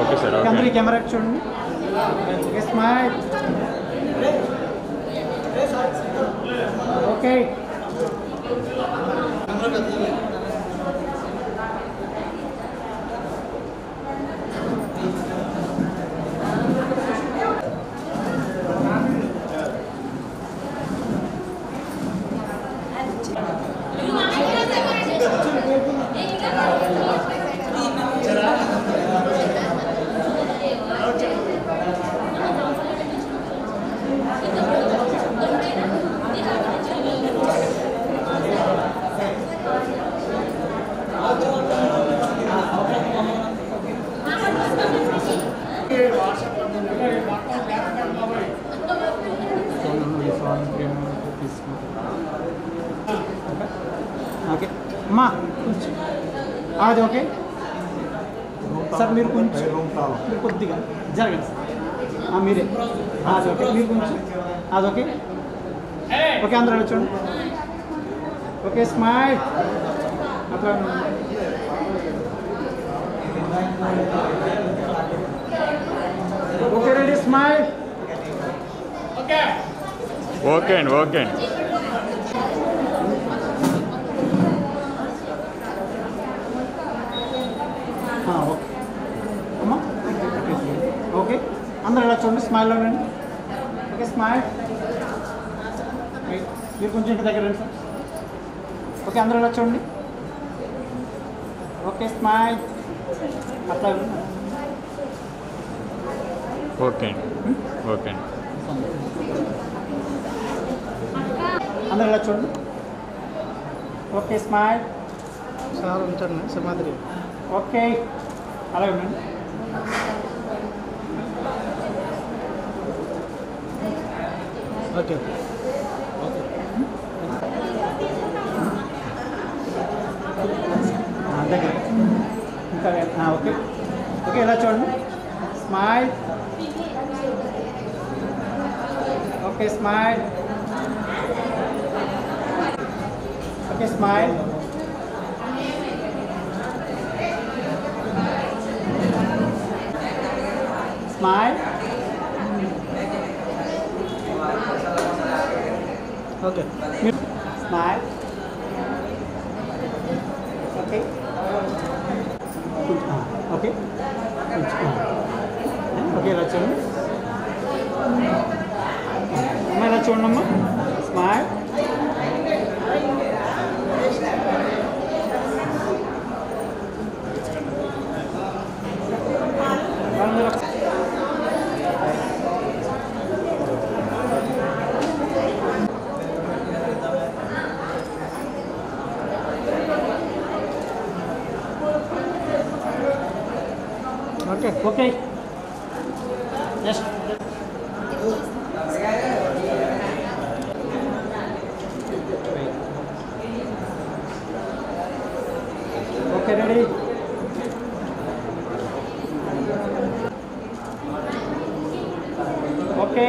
Okay sir. ఓకే అందరి కెమెరా చూడండి. Okay smile. ఓకే ఓకే అమ్మా కొంచెం అది ఓకే సార్ మీరు కొంచెం మీరు కొద్దిగా జరగండి సార్ మీరే అది ఓకే మీరు కొంచెం అది ఓకే ఓకే అందరూ చూడండి ఓకే స్మైల్ అట్లా ఓకే రెడీ స్మైల్ ఓకే అండి ఓకే అండి ఓకే అమ్మా ఓకే అందరూ ఇలా చూడండి స్మైల్లో ఉండండి ఓకే స్మైల్ మీరు కొంచెం ఇంటి దగ్గర రండి సార్ ఓకే అందరూ ఇలా చూడండి ఓకే స్మైల్ అట్లా ఓకే అండి ఓకే అండి అందరూ ఇలా చూడండి ఓకే స్మైల్ సార్ ఉంచండి సింహాద్రి ఓకే అలాగే ఉండండి ఓకే దగ్గర ఇంకా ఓకే ఓకే ఇలా చూడండి smile okay smile okay smile smile okay smile okay okay okay ఇలా చూడండి అమ్మ ఇలా చూడండి అమ్మా smile okay okay just okay ready okay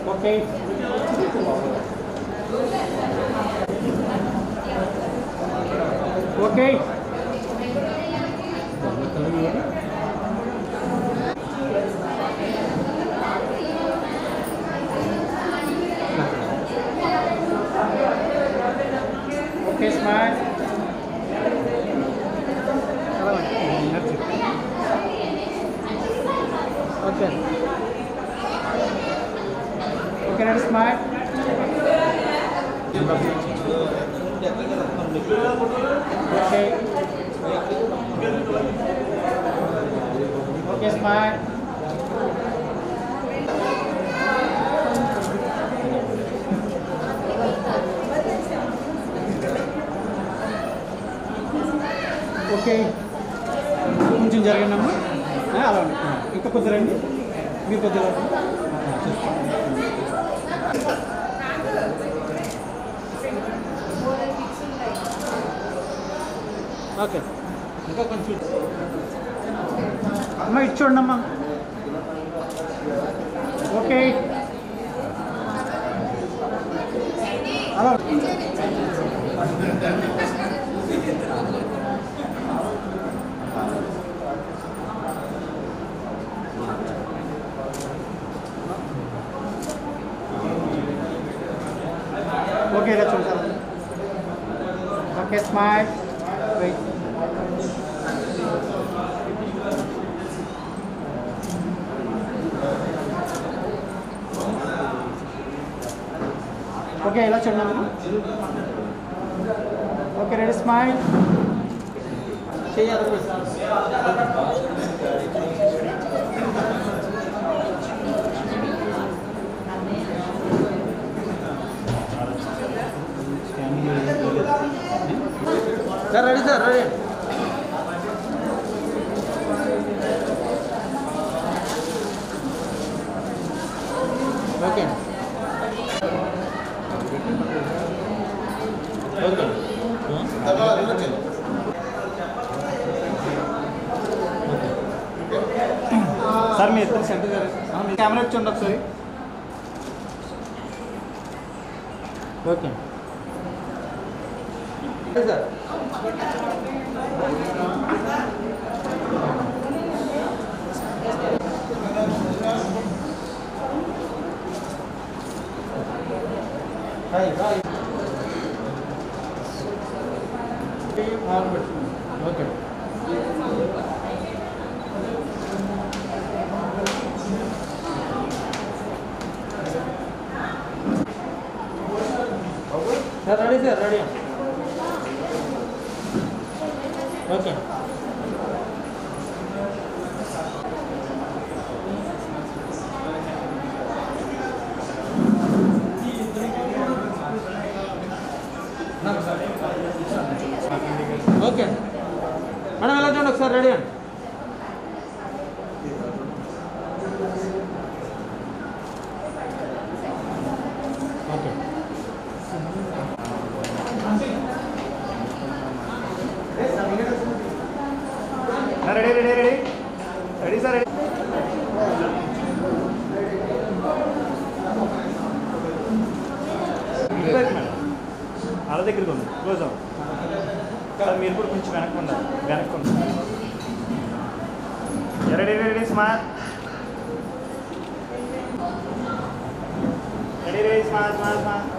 okay okay okay smile okay okay ready smile okay okay smile okay కొంచెం జరగండి అమ్మా అలా ఇంకా కొద్ది రండి మీరు కొద్దిగా ఓకే ఇంకా కొంచెం అమ్మ ఇటు చూడండి అమ్మా ఓకే అలా ఓకే ఇలా చూడండి ఓకే స్మైల్ వెయిట్ ఓకే ఇలా చూడండి ఓకే రెడీ స్మైల్ చేయాలి sir ready sir ready okay ఇద్దరు సెంటర్ జరగండి. కెమెరా ఇచ్చండి ఒకసారి. Okay sir. Okay sir ready sir ready. Okay okay madam ఎలా చూడండి ఒకసారి రెడీ అండి. Okay ready ready ready ready sir ready. వాళ్ళ దగ్గరికి ఉంది క్లోజ్ అవ్వండి. మీరు కూడా కొంచెం వెనక్కి ఉండాలి. వెనక్కి ఉండాలి. Ready ready smart. Ready ready smart smart smart.